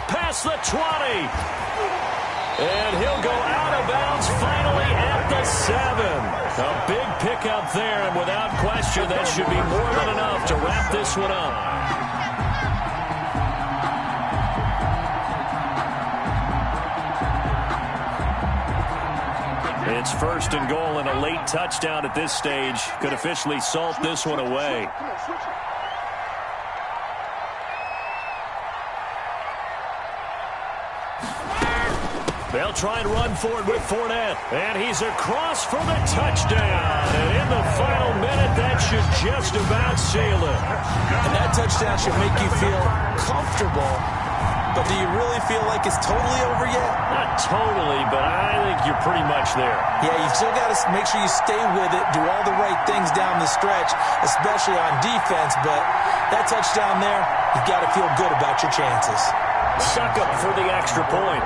Past the 20. And he'll go out of bounds finally at the 7. A big pickup there, and without question, that should be more than enough to wrap this one up. It's 1st and goal, and a late touchdown at this stage could officially salt this one away. They'll try and run for it with Fournette. And he's across for the touchdown. And in the final minute, that should just about seal it. And that touchdown should make you feel comfortable. But do you really feel like it's totally over yet? Not totally, but I think you're pretty much there. Yeah, you still got to make sure you stay with it, do all the right things down the stretch, especially on defense. But that touchdown there, you've got to feel good about your chances. Suck up for the extra point.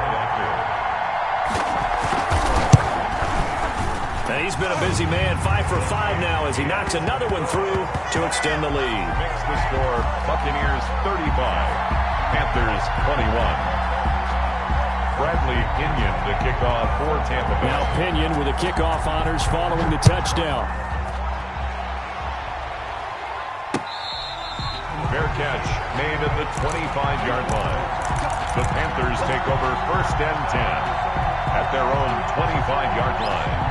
And he's been a busy man, 5 for 5 now as he knocks another one through to extend the lead. Makes the score Buccaneers 35, Panthers 21. Bradley Pinion to kick off for Tampa Bay. Now Pinion with the kickoff honors following the touchdown. Fair catch made at the 25-yard line. The Panthers take over 1st and 10 at their own 25-yard line.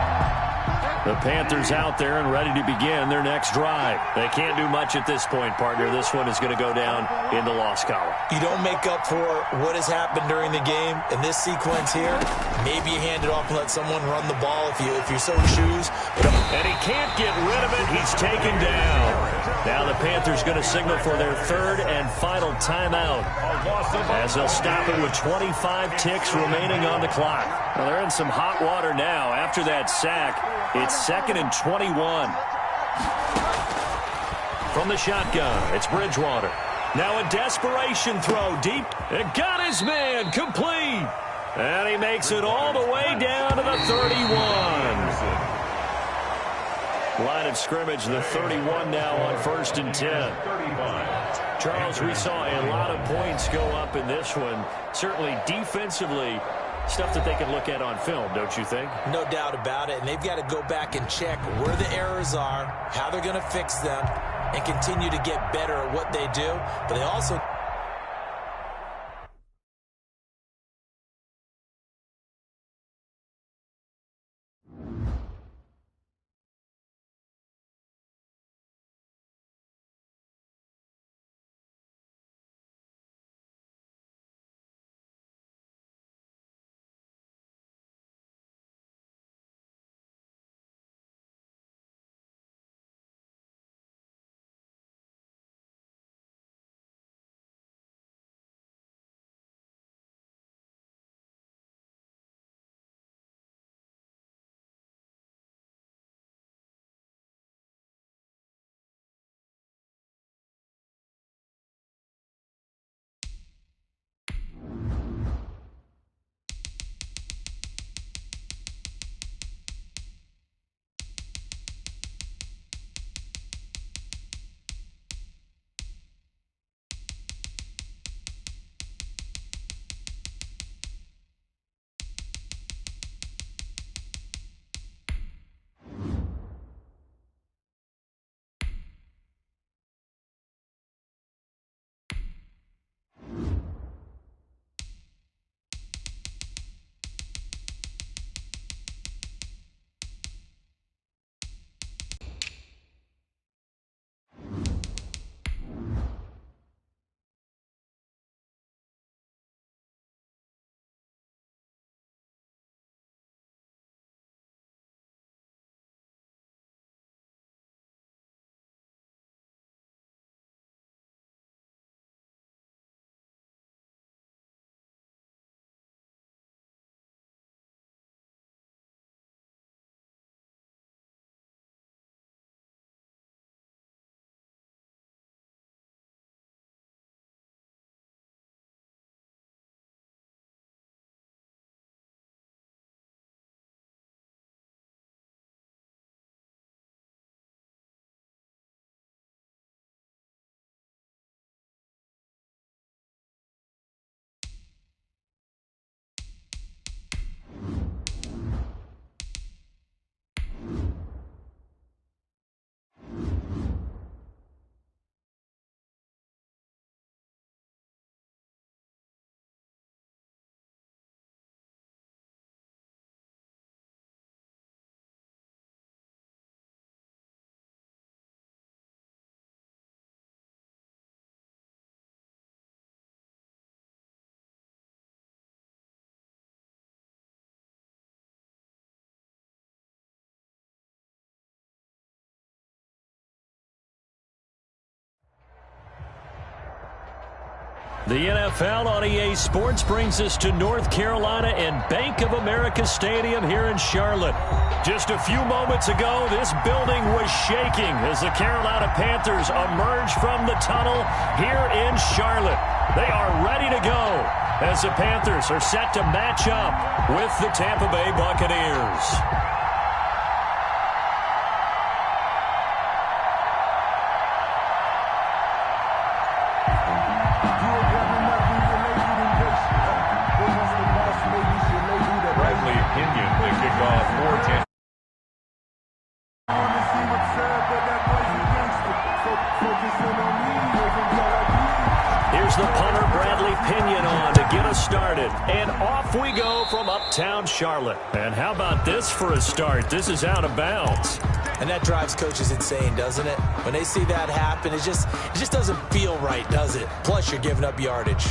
The Panthers out there and ready to begin their next drive. They can't do much at this point, partner. This one is going to go down in the loss column. You don't make up for what has happened during the game in this sequence here. Maybe you hand it off and let someone run the ball if you so choose. And he can't get rid of it. He's taken down. Now the Panthers going to signal for their 3rd and final timeout, as they'll stop it with 25 ticks remaining on the clock. Well, they're in some hot water now. After that sack, it's 2nd and 21. From the shotgun, it's Bridgewater. Now a desperation throw deep. It got his man complete. And he makes it all the way down to the 31. Line of scrimmage, the 31 now on 1st and 10. Charles, we saw a lot of points go up in this one. Certainly defensively, stuff that they can look at on film, don't you think? No doubt about it. And they've got to go back and check where the errors are, how they're going to fix them, and continue to get better at what they do. But they also... The NFL on EA Sports brings us to North Carolina and Bank of America Stadium here in Charlotte. Just a few moments ago, this building was shaking as the Carolina Panthers emerged from the tunnel here in Charlotte. They are ready to go as the Panthers are set to match up with the Tampa Bay Buccaneers. And off we go from uptown Charlotte. And how about this for a start? This is out of bounds. And that drives coaches insane, doesn't it? When they see that happen, it just doesn't feel right, does it? Plus, you're giving up yardage.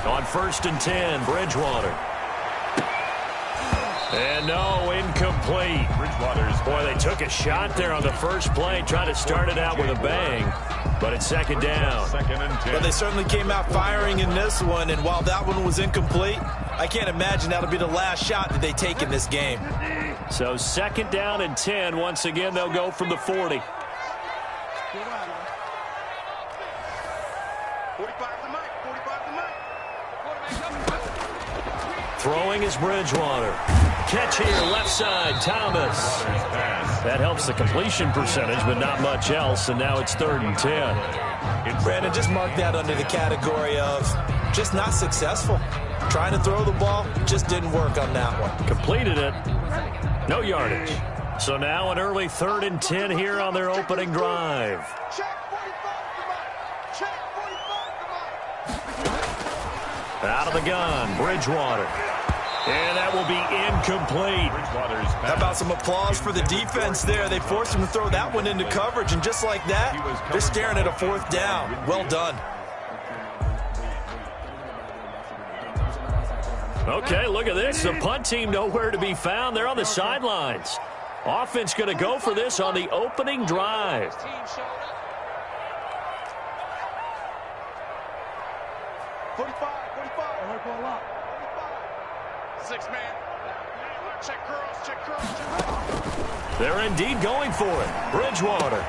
On 1st and 10, Bridgewater. And no, incomplete. Boy, they took a shot there on the first play, trying to start it out with a bang, but it's second down. Well, they certainly came out firing in this one, and while that one was incomplete, I can't imagine that'll be the last shot that they take in this game. So second down and 10. Once again, they'll go from the 40. Throwing is Bridgewater. Catch here, left side, Thomas. That helps the completion percentage, but not much else, and now it's 3rd and 10. Brandon, just mark that under the category of just not successful. Trying to throw the ball, just didn't work on that one. Completed it. No yardage. So now an early 3rd and 10 here on their opening drive. Out of the gun, Bridgewater. And that will be incomplete. How about some applause for the defense there? They forced him to throw that one into coverage, and just like that, they're staring at a 4th down. Well done. Okay, look at this. The punt team nowhere to be found. They're on the sidelines. Offense going to go for this on the opening drive. 45. They're indeed going for it. Bridgewater.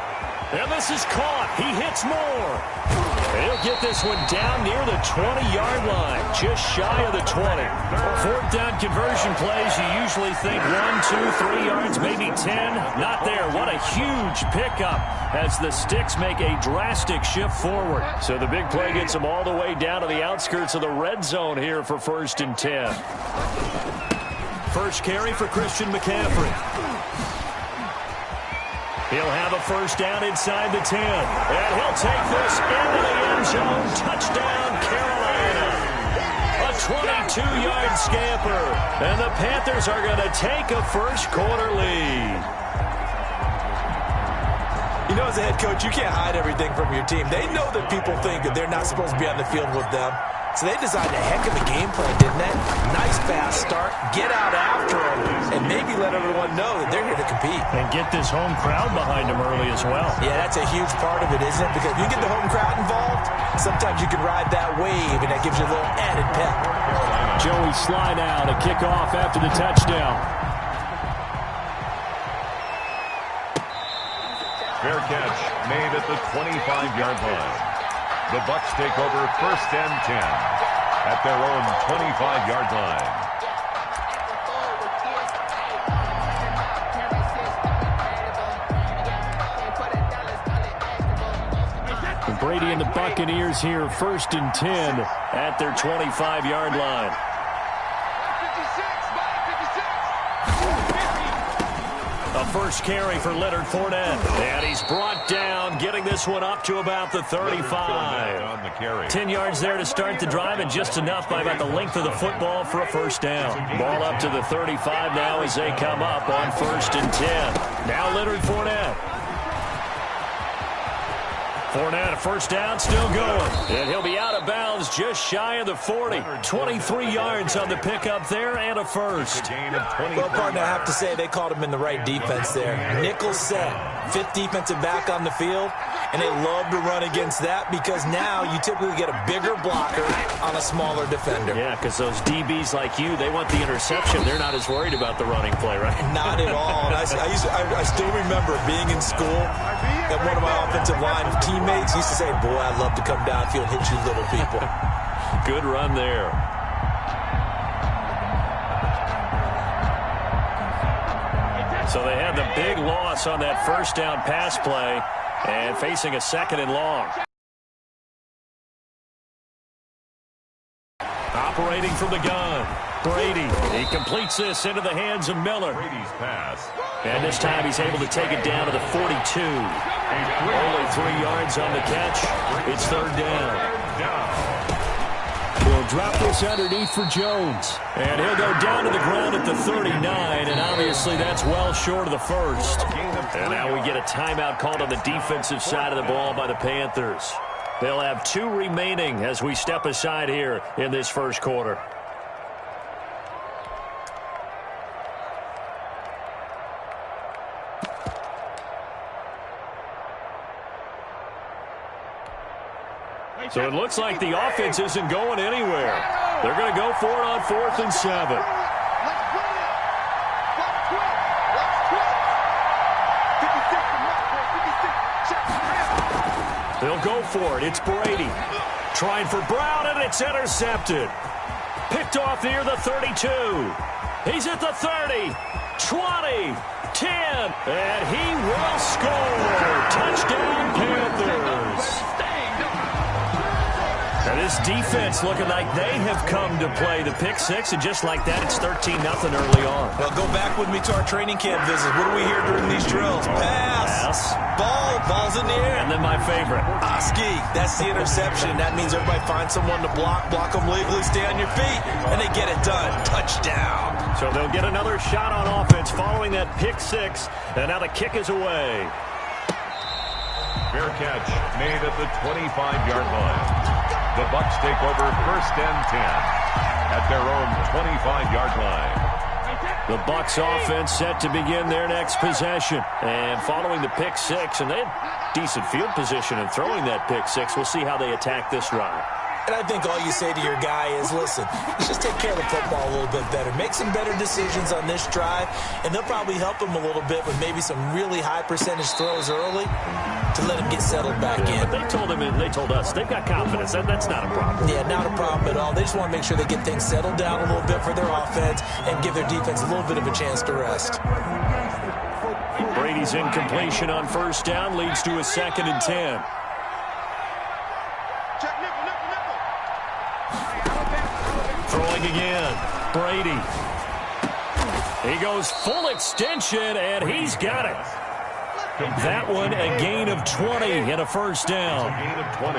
And this is caught. He hits more. He'll get this one down near the 20-yard line, just shy of the 20. 4th down conversion plays, you usually think 1, 2, 3 yards, maybe 10. Not there. What a huge pickup as the sticks make a drastic shift forward. So the big play gets them all the way down to the outskirts of the red zone here for 1st and 10. First carry for Christian McCaffrey. He'll have a 1st down inside the 10. And he'll take this into the end zone. Touchdown, Carolina. A 22-yard scamper. And the Panthers are going to take a first-quarter lead. You know, as a head coach, you can't hide everything from your team. They know that people think that they're not supposed to be on the field with them. So they designed a heck of a game plan, didn't they? Nice fast start, get out after them, and maybe let everyone know that they're here to compete. And get this home crowd behind them early as well. Yeah, that's a huge part of it, isn't it? Because if you get the home crowd involved, sometimes you can ride that wave, and that gives you a little added pep. Joey Sly now to kick off after the touchdown. Fair catch made at the 25-yard line. The Bucs take over 1st and 10 at their own 25-yard line. Brady and the Buccaneers here 1st and 10 at their 25-yard line. A first carry for Leonard Fournette. And he's brought down, getting this one up to about the 35. On the carry. 10 yards there to start the drive, and just enough by about the length of the football for a first down. Ball up to the 35 now as they come up on 1st and 10. Now Leonard Fournette. Fournette, a first down, still going. And he'll be out of bounds just shy of the 40. 23 yards on the pickup there and a first. Well, partner, I have to say they called him in the right defense there. Nickel set, 5th defensive back on the field, and they love to run against that because now you typically get a bigger blocker on a smaller defender. Yeah, because those DBs like you, they want the interception. They're not as worried about the running play, right? Not at all. And I still remember being in school, and one of my offensive line teammates used to say, boy, I'd love to come downfield and hit you little people. Good run there. So they had the big loss on that first down pass play and facing a 2nd and long. Operating from the gun. Brady. He completes this into the hands of Miller. Brady's pass. And this time he's able to take it down to the 42. Only 3 yards on the catch. It's 3rd down. He'll drop this underneath for Jones. And he'll go down to the ground at the 39, and obviously that's well short of the first. And now we get a timeout called on the defensive side of the ball by the Panthers. They'll have 2 remaining as we step aside here in this first quarter. So it looks like the offense isn't going anywhere. They're going to go for it on 4th and 7. They'll go for it. It's Brady. Trying for Brown, and it's intercepted. Picked off near the 32. He's at the 30, 20, 10, and he will score. Touchdown, Panthers. And this defense looking like they have come to play the pick six, and just like that, it's 13-0 early on. Well, go back with me to our training camp visit. What do we hear during these drills? Pass. Ball's in the air. And then my favorite. Oski, that's the interception. That means everybody finds someone to block them legally, stay on your feet, and they get it done. Touchdown. So they'll get another shot on offense following that pick six, and now the kick is away. Fair catch made at the 25-yard line. The Bucs take over 1st and 10 at their own 25-yard line. The Bucs offense set to begin their next possession. And following the pick six, and they had decent field position in throwing that pick six. We'll see how they attack this drive. And I think all you say to your guy is, listen, let's just take care of the football a little bit better. Make some better decisions on this drive, and they'll probably help him a little bit with maybe some really high percentage throws early to let him get settled back in. But they told him, and they told us, they've got confidence. That's not a problem. Yeah, not a problem at all. They just want to make sure they get things settled down a little bit for their offense and give their defense a little bit of a chance to rest. Brady's incompletion on 1st down leads to a 2nd and 10. Throwing again. Brady. He goes full extension, and he's got it. That one, a gain of 20 and a 1st down. A gain of 20.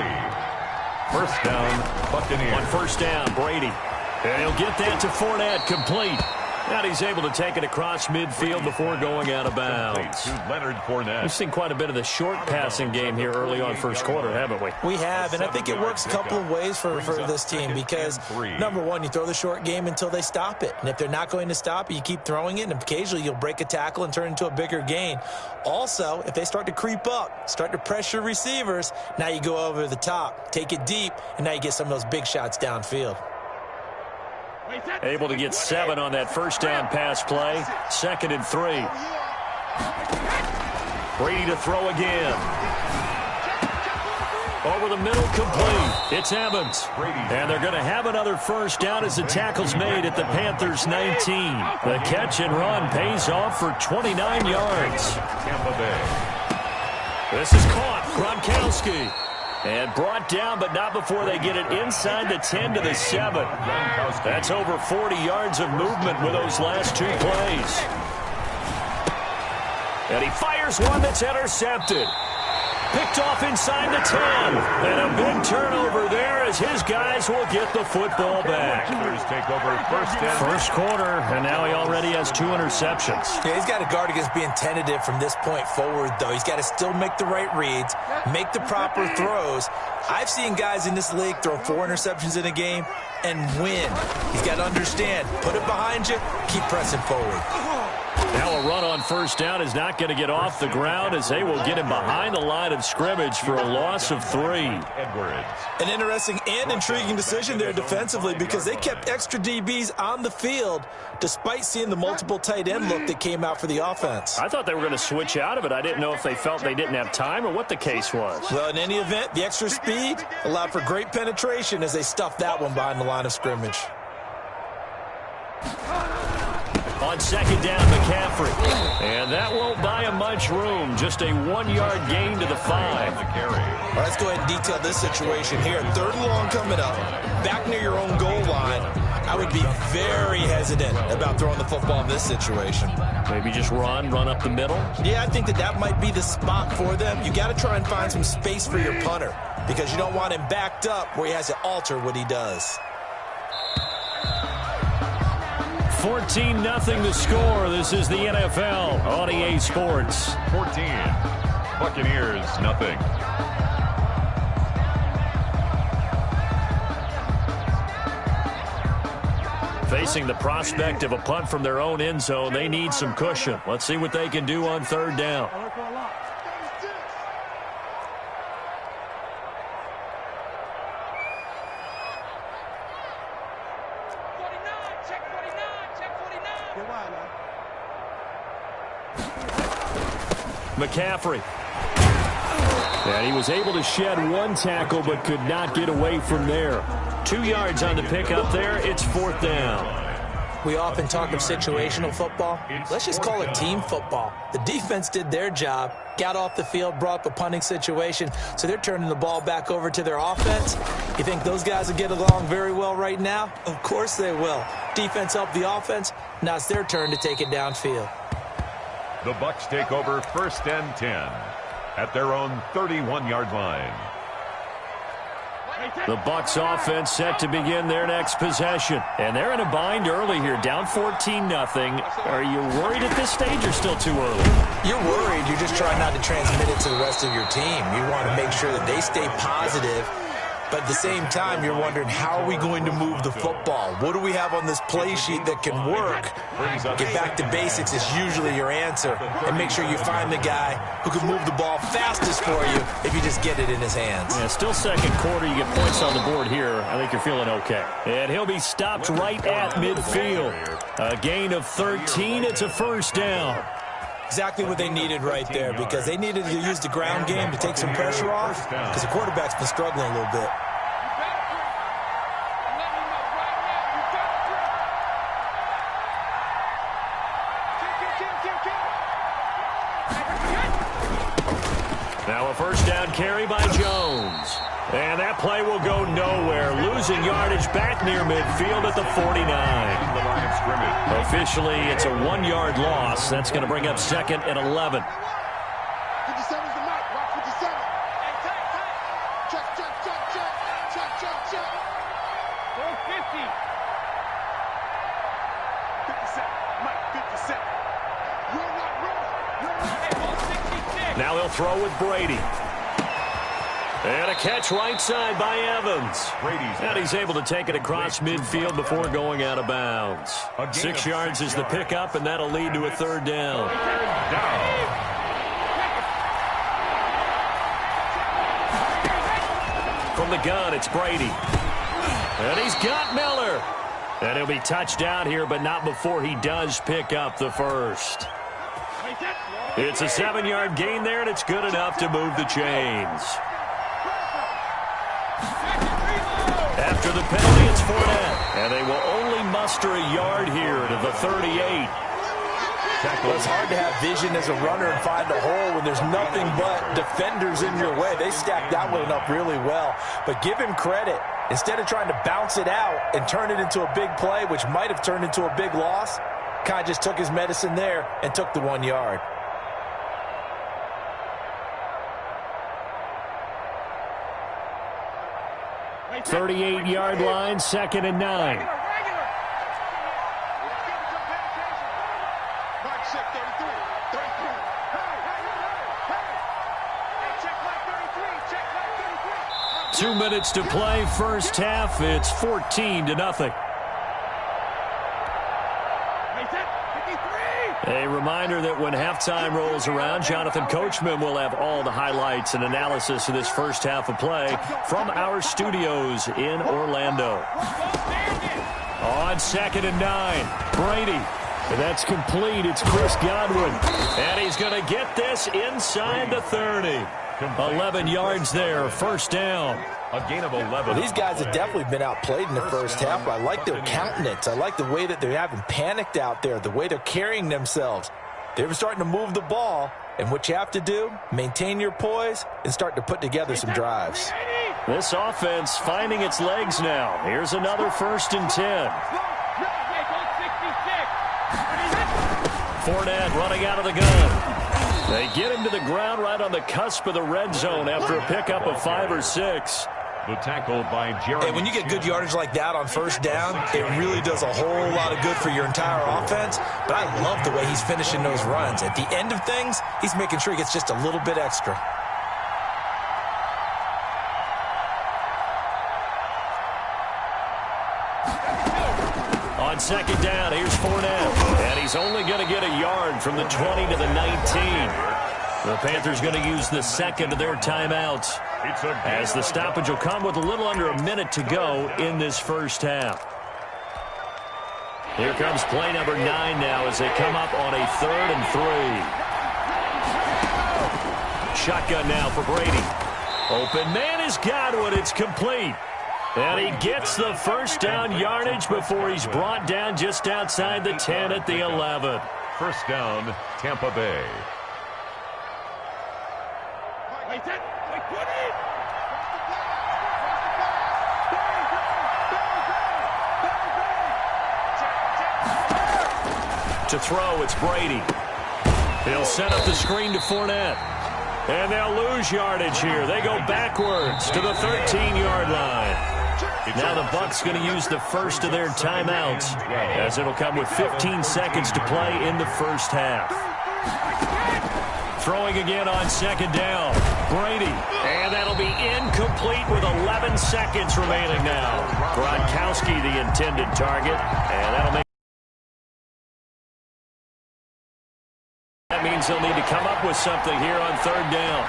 1st down, Buccaneers. On 1st down, Brady. And he'll get that to Fournette, complete. And he's able to take it across midfield before going out of bounds. To Leonard Fournette. We've seen quite a bit of the short passing game here early on first quarter, haven't we? We have, and I think it works a couple of ways for this team because, number one, you throw the short game until they stop it. And if they're not going to stop it, you keep throwing it, and occasionally you'll break a tackle and turn it into a bigger gain. Also, if they start to creep up, start to pressure receivers, now you go over the top, take it deep, and now you get some of those big shots downfield. Able to get 7 on that 1st down pass play. 2nd and 3. Brady to throw again. Over the middle, complete. It's Evans. And they're going to have another 1st down as the tackle's made at the Panthers' 19. The catch and run pays off for 29 yards. Tampa Bay. This is caught. Gronkowski. And brought down, but not before they get it inside the 10 to the 7. That's over 40 yards of movement with those last 2 plays. And he fires one that's intercepted. Picked off inside the 10. And a big turnover there as his guys will get the football back. Take over first quarter, and now he already has 2 interceptions. Yeah, he's got to guard against being tentative from this point forward, though. He's got to still make the right reads, make the proper throws. I've seen guys in this league throw 4 interceptions in a game and win. He's got to understand, put it behind you, keep pressing forward. Now a run on first down is not going to get off the ground as they will get him behind the line of scrimmage for a loss of 3. Edwards. An interesting and intriguing decision there defensively because they kept extra DBs on the field despite seeing the multiple tight end look that came out for the offense. I thought they were going to switch out of it. I didn't know if they felt they didn't have time or what the case was. Well, in any event, the extra speed allowed for great penetration as they stuffed that one behind the line of scrimmage. On second down, McCaffrey. And that won't buy him much room. Just a 1-yard gain to the 5. All right, let's go ahead and detail this situation here. 3rd and long coming up. Back near your own goal line. I would be very hesitant about throwing the football in this situation. Maybe just run up the middle? Yeah, I think that might be the spot for them. You got to try and find some space for your punter because you don't want him backed up where he has to alter what he does. 14-0 the score. This is the NFL on EA Sports. 14. Buccaneers, nothing. Facing the prospect of a punt from their own end zone, they need some cushion. Let's see what they can do on 3rd down. McCaffrey. And he was able to shed 1 tackle but could not get away from there. 2 yards on the pickup there. It's 4th down. We often talk of situational football. Let's just call it team football. The defense did their job, got off the field, brought up a punting situation, so they're turning the ball back over to their offense. You think those guys will get along very well right now? Of course they will. Defense helped the offense. Now it's their turn to take it downfield. The Bucs take over 1st and 10 at their own 31-yard line. The Bucs offense set to begin their next possession. And they're in a bind early here, down 14-0. Are you worried at this stage or still too early? You're worried. You're just trying not to transmit it to the rest of your team. You want to make sure that they stay positive. But at the same time, you're wondering, how are we going to move the football? What do we have on this play sheet that can work? Get back to basics is usually your answer. And make sure you find the guy who can move the ball fastest for you if you just get it in his hands. Yeah, still second quarter. You get points on the board here. I think you're feeling okay. And he'll be stopped right at midfield. A gain of 13. It's a 1st down. Exactly what they needed right there because they needed to use the ground game to take some pressure off because the quarterback's been struggling a little bit. Now a 1st down carry by Jones. And that play will go nowhere. Losing yardage back near midfield at the 49. Officially, it's a 1-yard loss. That's going to bring up 2nd and 11. 57's the mark. Watch 57. Check. 450. 57. Mike, 57. You're not running. Now he'll throw with Brady. And a catch right side by Evans. And he's able to take it across midfield before going out of bounds. 6 yards is the pickup, and that'll lead to a 3rd down. From the gun, it's Brady. And he's got Miller. And he'll be touched down here, but not before he does pick up the 1st. It's a 7-yard gain there, and it's good enough to move the chains. After the penalty, it's Fournette. And they will only muster a yard here to the 38. Well, it's hard to have vision as a runner and find a hole when there's nothing but defenders in your way. They stacked that one up really well. But give him credit. Instead of trying to bounce it out and turn it into a big play, which might have turned into a big loss, kind of just took his medicine there and took the 1 yard. 38-yard line, 2nd and 9. Mark check 33. 33. 2 minutes to play, first half. It's 14-0. A reminder that when halftime rolls around, Jonathan Coachman will have all the highlights and analysis of this first half of play from our studios in Orlando. On 2nd and 9, Brady. That's complete. It's Chris Godwin. And he's going to get this inside the 30. 11 yards there, first down. A gain of 11. Well, these guys have definitely been outplayed in the first half, but I like their countenance. I like the way that they haven't panicked out there, the way they're carrying themselves. They're starting to move the ball, and what you have to do, maintain your poise and start to put together some drives. This offense finding its legs now. Here's another 1st and 10. Fournette running out of the gun. They get him to the ground right on the cusp of the red zone after a pickup of 5 or 6. The tackle by Jeremy. And when you get good yardage like that on first down, it really does a whole lot of good for your entire offense. But I love the way he's finishing those runs. At the end of things, he's making sure he gets just a little bit extra. On 2nd down, here's Fournette. And he's only going to get a yard from the 20 to the 19. The Panthers going to use the second of their timeouts, as the stoppage will come with a little under a minute to go in this first half. Here comes play number 9 now as they come up on a 3rd and 3. Shotgun now for Brady. Open man is Godwin. It's complete. And he gets the first down yardage before he's brought down just outside the 10 at the 11. First down, Tampa Bay. To throw, it's Brady. He'll set up the screen to Fournette. And they'll lose yardage here. They go backwards to the 13-yard line. Now the Bucs going to use the first of their timeouts, as it'll come with 15 seconds to play in the first half. Throwing again on 2nd down. Brady. And that'll be incomplete with 11 seconds remaining now. Gronkowski the intended target. And that'll make... That means they'll need to come up with something here on 3rd down.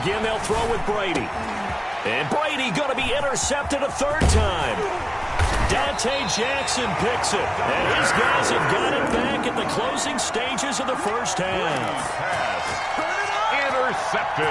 Again, they'll throw with Brady. And Brady going to be intercepted a 3rd time. Dante Jackson picks it. And his guys have got it back at the closing stages of the first half. Intercepted.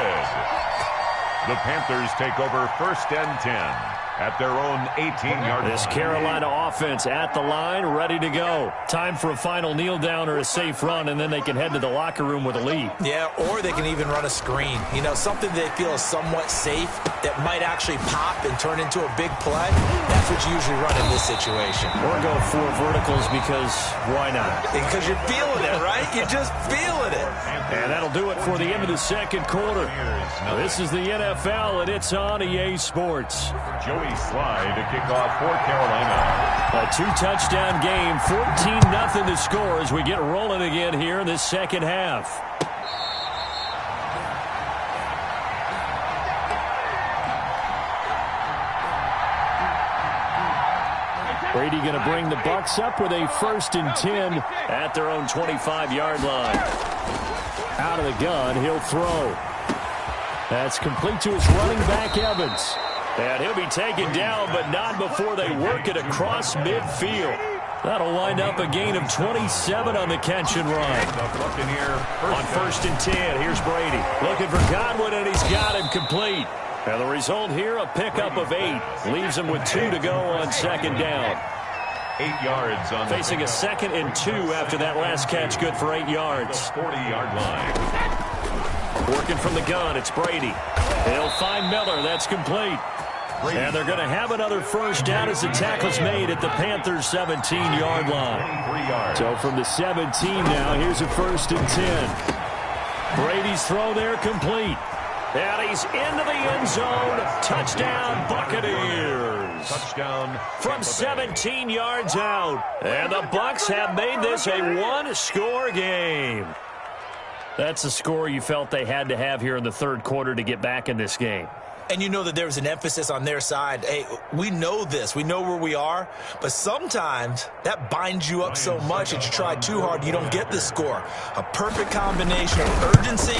The Panthers take over 1st and 10. At their own 18-yard line. This Carolina offense at the line, ready to go. Time for a final kneel down or a safe run, and then they can head to the locker room with a lead. Yeah, or they can even run a screen. You know, something they feel is somewhat safe that might actually pop and turn into a big play. That's what you usually run in this situation. Or go 4 verticals because why not? Because you're feeling it, right? You're just feeling it. And that'll do it for the end of the 2nd quarter. This is the NFL, and it's on EA Sports. Joey Slye to kick off for Carolina. A 2-touchdown game, 14-0 to score as we get rolling again here in this second half. Brady going to bring the Bucs up with a 1st and 10 at their own 25-yard line. Out of the gun, he'll throw. That's complete to his running back, Evans. And he'll be taken down, but not before they work it across midfield. That'll wind up a gain of 27 on the catch and run. On 1st and 10, here's Brady. Looking for Godwin, and he's got him complete. And the result here, a pickup of 8. Leaves him with 2 to go on 2nd down. 8 yards on facing a 2nd and 2 after that last catch, good for 8 yards. 40-yard line. Working from the gun, it's Brady. He'll find Miller. That's complete. And they're going to have another first down as the tackle's made at the Panthers' 17-yard line. So from the 17 now, here's a 1st and 10. Brady's throw there complete. And he's into the end zone. Touchdown, Buccaneers. Touchdown From 17 yards out. And the Bucs have made this a one-score game. That's the score you felt they had to have here in the third quarter to get back in this game. And you know that there was an emphasis on their side. Hey, we know this. We know where we are. But sometimes that binds you up so much that you try too hard, you don't get the score. A perfect combination of urgency,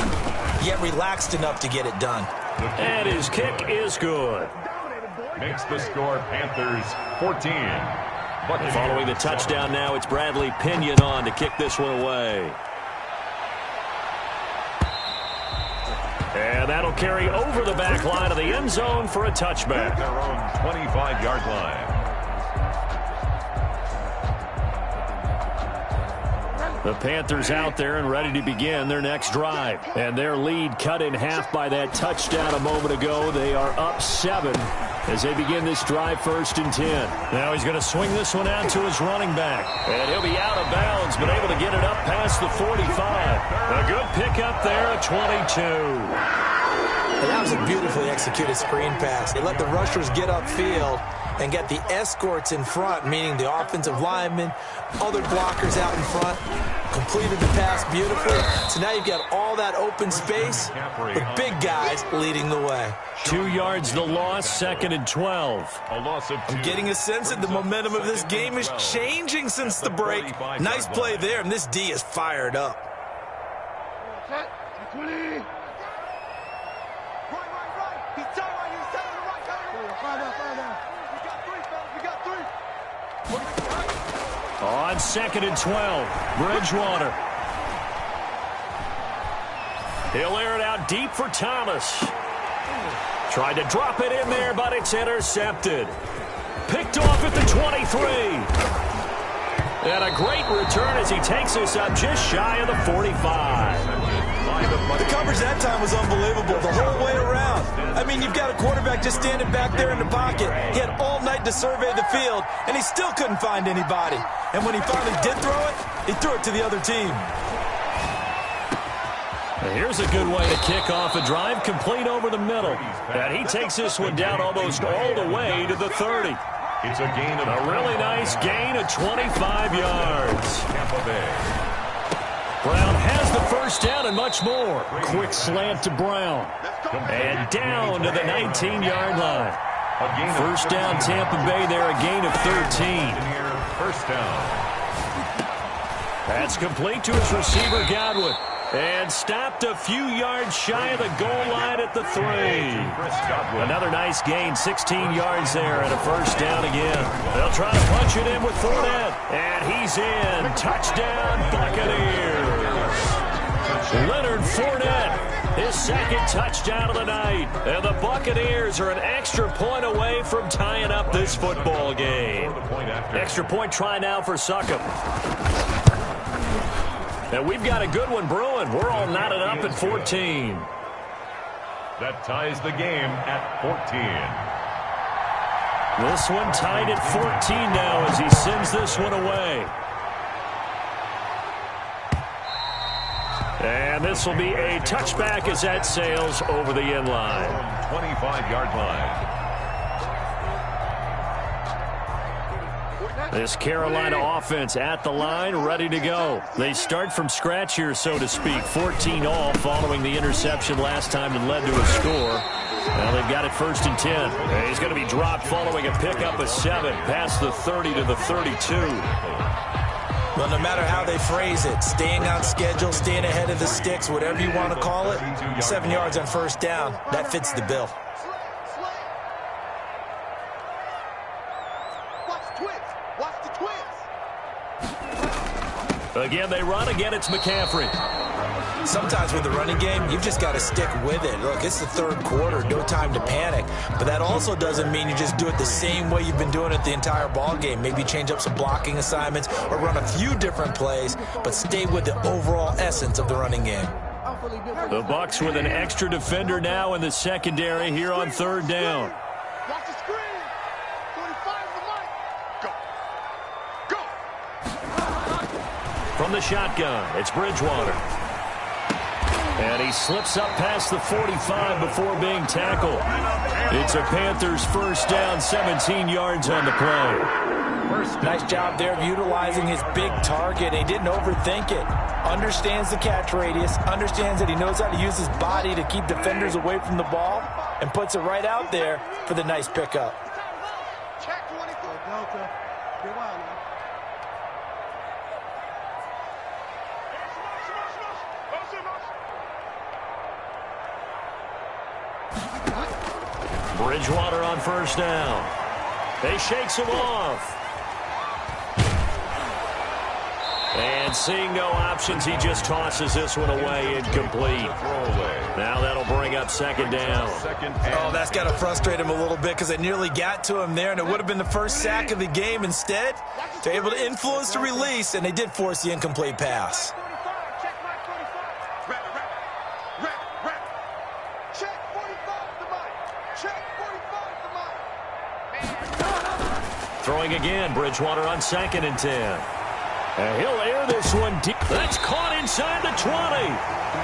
yet relaxed enough to get it done. And his kick is good. Makes the score Panthers 14. Following the touchdown now, it's Bradley Pinion on to kick this one away. And that'll carry over the back line of the end zone for a touchback. Their own 25-yard line. The Panthers out there and ready to begin their next drive. And their lead cut in half by that touchdown a moment ago. They are up 7 as they begin this drive, 1st and 10. Now he's going to swing this one out to his running back. And he'll be out of bounds, but able to get it up past the 45. A good pickup there at 22. And that was a beautifully executed screen pass. They let the rushers get upfield and get the escorts in front, meaning the offensive linemen, other blockers out in front, completed the pass beautifully. So now you've got all that open space with big guys leading the way. 2 yards the loss, 2nd and 12. A loss of 2. I'm getting a sense that the momentum of this game is changing since the break. Nice play there, and this D is fired up. Set. 20. Right. He's tight right here. Set to the right. Find out. We got 3, fellas. We got 3. On 2nd and 12, Bridgewater. He'll air it out deep for Thomas. Tried to drop it in there, but it's intercepted. Picked off at the 23. And a great return as he takes us up just shy of the 45. The coverage that time was unbelievable the whole way around. I mean, you've got a quarterback just standing back there in the pocket. He had all night to survey the field, and he still couldn't find anybody. And when he finally did throw it, he threw it to the other team. Here's a good way to kick off a drive, complete over the middle. And he takes this one down almost all the way to the 30. It's a gain of a really nice gain of 25 yards. Tampa Bay. Brown has the first down and much more. Quick slant to Brown. And down to the 19-yard line. First down, Tampa Bay there, a gain of 13. First down. That's complete to his receiver, Godwin. And stopped a few yards shy of the goal line at the 3. Another nice gain, 16 yards there, and a first down again. They'll try to punch it in with Fournette. And he's in. Touchdown, Buccaneers. Leonard Fournette, his 2nd touchdown of the night. And the Buccaneers are an extra point away from tying up this football game. Extra point try now for Succop. And we've got a good one brewing. We're all knotted up at 14. That ties the game at 14. This one tied at 14 now as he sends this one away. And this will be a touchback as that sails over the end line. 25-yard line. This Carolina offense at the line, ready to go. They start from scratch here, so to speak. 14 all following the interception last time that led to a score. Now they've got it 1st and 10. And he's going to be dropped following a pickup of 7 past the 30 to the 32. Well, no matter how they phrase it, staying on schedule, staying ahead of the sticks, whatever you want to call it, 7 yards on first down, that fits the bill. Again, they run. Again, it's McCaffrey. Sometimes with the running game, you've just got to stick with it. Look, it's the third quarter, no time to panic. But that also doesn't mean you just do it the same way you've been doing it the entire ball game. Maybe change up some blocking assignments or run a few different plays, but stay with the overall essence of the running game. The Bucs with an extra defender now in the secondary here on 3rd down. Watch the screen. 45 the mic. Go. From the shotgun, it's Bridgewater. And he slips up past the 45 before being tackled. It's a Panthers first down, 17 yards on the play. Nice job there of utilizing his big target. He didn't overthink it. Understands the catch radius, understands that he knows how to use his body to keep defenders away from the ball, and puts it right out there for the nice pickup. Check 24. Delta. Get wild, man. Bridgewater on first down. They shakes him off. And seeing no options, he just tosses this one away, incomplete. Now that'll bring up second down. Oh, that's got to frustrate him a little bit because they nearly got to him there, and it would have been the first sack of the game. Instead, they're able to influence the release, and they did force the incomplete pass. Check my 45. Check 45 to Mike. Check 45 to Mike. Throwing again, Bridgewater on 2nd and 10. And he'll air this one deep. That's caught inside the 20.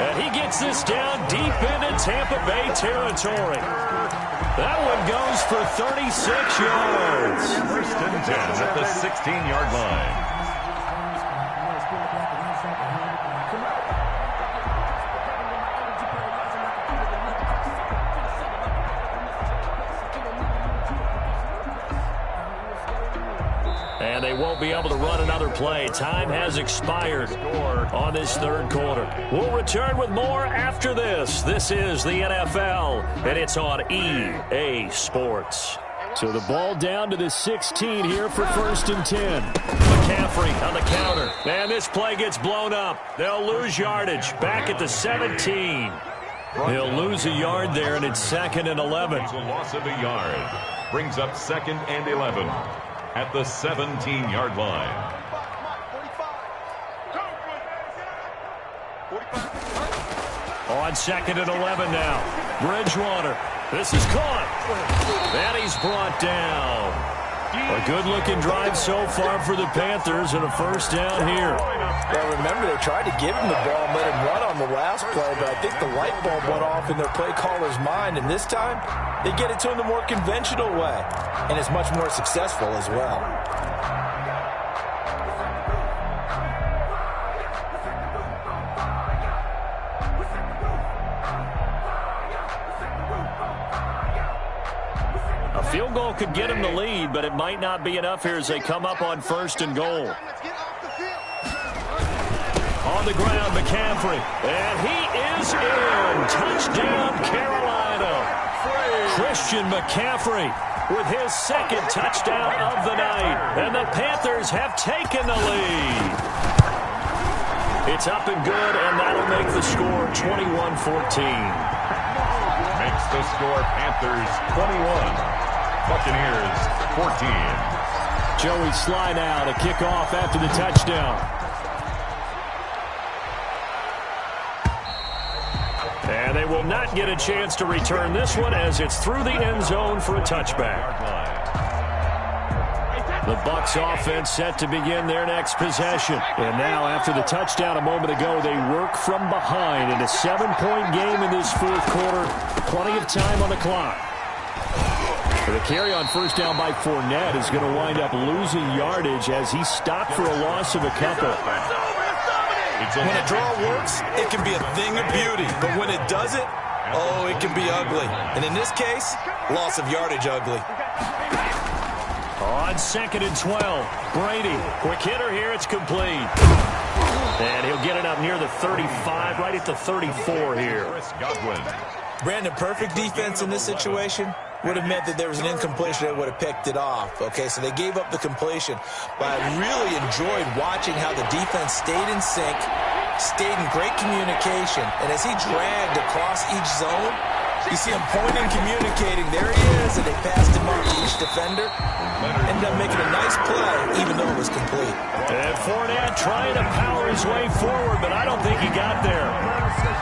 And he gets this down deep into Tampa Bay territory. That one goes for 36 yards. First and 10 at the 16-yard line. And they won't be able to run another play. Time has expired on this third quarter. We'll return with more after this. This is the NFL, and it's on EA Sports. So the ball down to the 16 here for first and 10. McCaffrey on the counter. And this play gets blown up. They'll lose yardage. Back at the 17. He'll lose a yard there, and it's 2nd and 11. It's a loss of a yard. Brings up 2nd and 11. At the 17-yard line. On 2nd and 11 now. Bridgewater. This is caught. And he's brought down. A good-looking drive so far for the Panthers and a first down here. Well, remember, they tried to give him the ball and let him run on the last play, but I think the light bulb went off in their play caller's mind, and this time they get it to him the more conventional way, and it's much more successful as well. A field goal could get him the lead, but it might not be enough here as they come up on 1st and goal. On the ground, McCaffrey. And he is in. Touchdown, Carolina. Christian McCaffrey with his 2nd touchdown of the night. And the Panthers have taken the lead. It's up and good, and that'll make the score 21-14. Makes the score Panthers 21. Buccaneers 14. Joey Sly now to kick off after the touchdown. And they will not get a chance to return this one as it's through the end zone for a touchback. The Bucs offense set to begin their next possession. And now after the touchdown a moment ago, they work from behind in a 7-point game in this fourth quarter. Plenty of time on the clock. The carry on first down by Fournette is going to wind up losing yardage as he stopped for a loss of a couple. When a draw works, it can be a thing of beauty. But when it doesn't, oh, it can be ugly. And in this case, loss of yardage ugly. On 2nd and 12, Brady. Quick hitter here, it's complete. And he'll get it up near the 35, right at the 34 here. Brandon, perfect defense in this situation would have meant that there was an incompletion that would have picked it off. Okay, so they gave up the completion. But I really enjoyed watching how the defense stayed in sync, stayed in great communication. And as he dragged across each zone, you see him pointing, communicating. There he is, and they passed him up to each defender. Ended up making a nice play, even though it was complete. And Fournette trying to power his way forward, but I don't think he got there.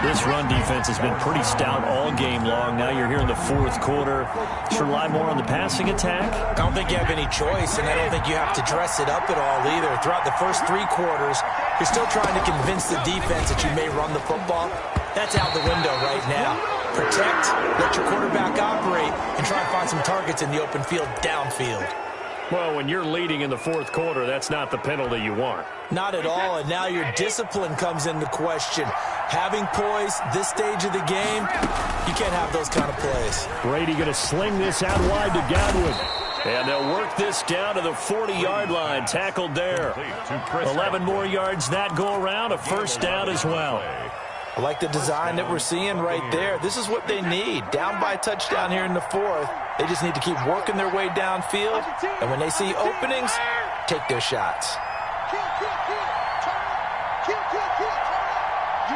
This run defense has been pretty stout all game long. Now you're here in the fourth quarter. Should rely more on the passing attack? I don't think you have any choice, and I don't think you have to dress it up at all either. Throughout the first 3 quarters, you're still trying to convince the defense that you may run the football. That's out the window right now. Protect, let your quarterback operate, and try and find some targets in the open field downfield. Well, when you're leading in the fourth quarter, that's not the penalty you want. Not at all, and now your discipline comes into question. Having poise this stage of the game, you can't have those kind of plays. Brady going to sling this out wide to Godwin. And they'll work this down to the 40-yard line, tackled there. 11 more yards that go around, a first down as well. I like the design that we're seeing right there. This is what they need. Down by a touchdown here in the fourth. They just need to keep working their way downfield. And when they see openings, take their shots. Kill. Turn it. Kill. Turn it. You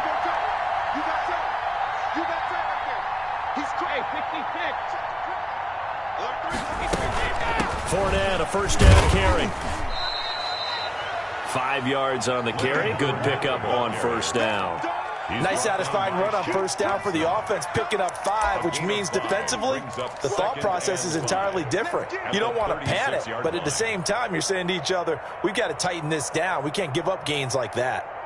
got time. You got time right there. He's great. 56. Fournette, a first down carry. 5 yards on the carry. Good pickup on first down. Nice satisfying run on first down for the offense, picking up 5, which means defensively, the thought process is entirely different. You don't want to panic, but at the same time, you're saying to each other, we've got to tighten this down. We can't give up gains like that.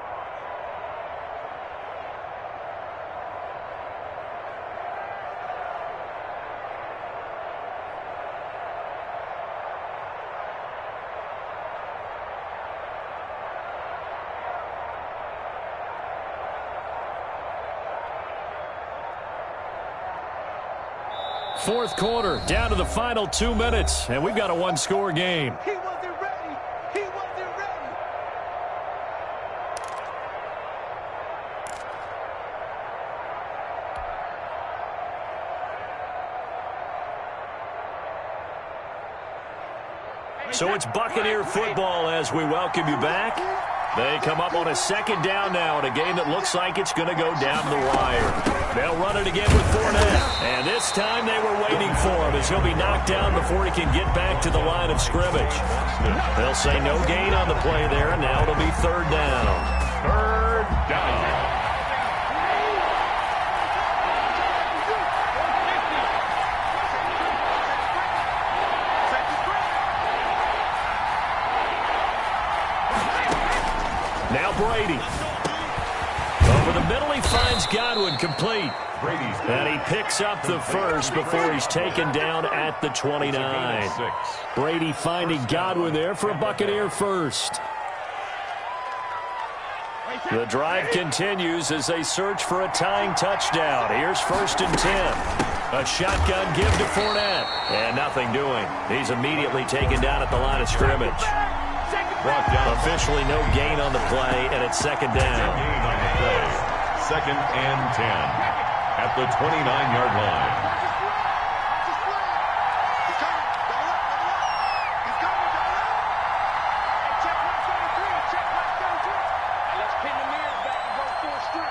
Fourth quarter, down to the final 2 minutes, and we've got a one-score game. He wasn't ready. He wasn't ready. So it's Buccaneer football as we welcome you back. They come up on a second down now in a game that looks like it's going to go down the wire. They'll run it again with Fournette. And this time they were waiting for him as he'll be knocked down before he can get back to the line of scrimmage. They'll say no gain on the play there, and now it'll be third down. Third down. Now Brady. Over the middle, he finds Godwin complete. And he picks up the first before he's taken down at the 29. Brady finding Godwin there for a Buccaneer first. The drive continues as they search for a tying touchdown. Here's 1st and 10. A shotgun give to Fournette. And nothing doing. He's immediately taken down at the line of scrimmage. Officially no gain on the play, and it's second down. Gain on the play. 2nd and 10 at the 29-yard line. He's coming. He's coming. Check 133. Check 133. Let's pin the mirror back and go full strip.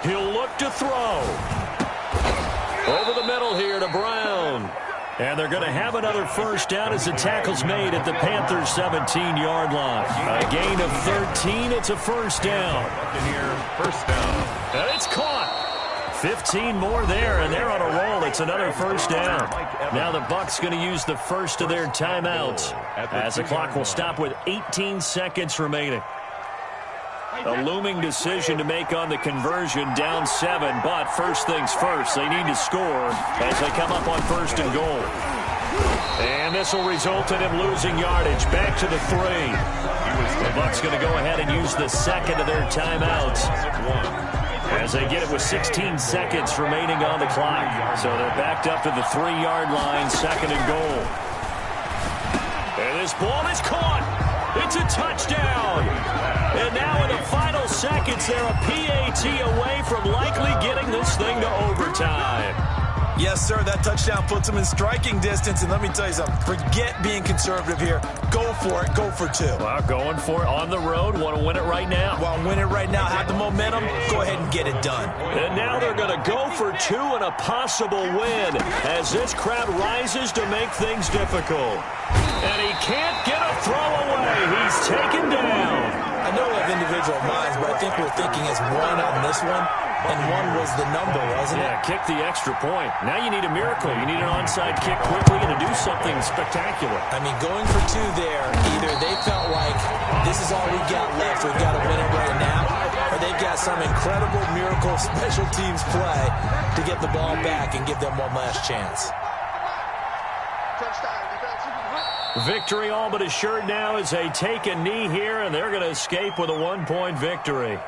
He'll look to throw. Over the middle here to Brown. And they're going to have another first down as the tackle's made at the Panthers' 17-yard line. A gain of 13. It's a first down. Buccaneer first down. And it's caught. 15 more there, and they're on a roll. It's another first down. Now the Bucs going to use the first of their timeouts as the clock will stop with 18 seconds remaining. A looming decision to make on the conversion, down 7, but first things first, they need to score as they come up on 1st and goal. And this will result in him losing yardage, back to the 3. The Bucs going to go ahead and use the second of their timeouts as they get it with 16 seconds remaining on the clock. So they're backed up to the 3-yard line, 2nd and goal. And this ball is caught. It's a touchdown. And now in the final seconds, they're a PAT away from likely getting this thing to overtime. Yes, sir, that touchdown puts them in striking distance. And let me tell you something, forget being conservative here. Go for it. Go for 2. Well, going for it on the road. Want to win it right now. Want to win it right now. Have the momentum. Go ahead and get it done. And now they're going to go for 2 and a possible win as this crowd rises to make things difficult. And he can't get a throw away. He's taken down. I know we have individual minds, but I think we're thinking as one on this one, and one was the number, wasn't it? Yeah, kick the extra point. Now you need a miracle. You need an onside kick quickly and to do something spectacular. I mean, going for two there, either they felt like this is all we got left, we've got to win it right now, or they've got some incredible miracle special teams play to get the ball back and give them one last chance. Victory all but assured now as they take a knee here, and they're going to escape with a 1-point victory.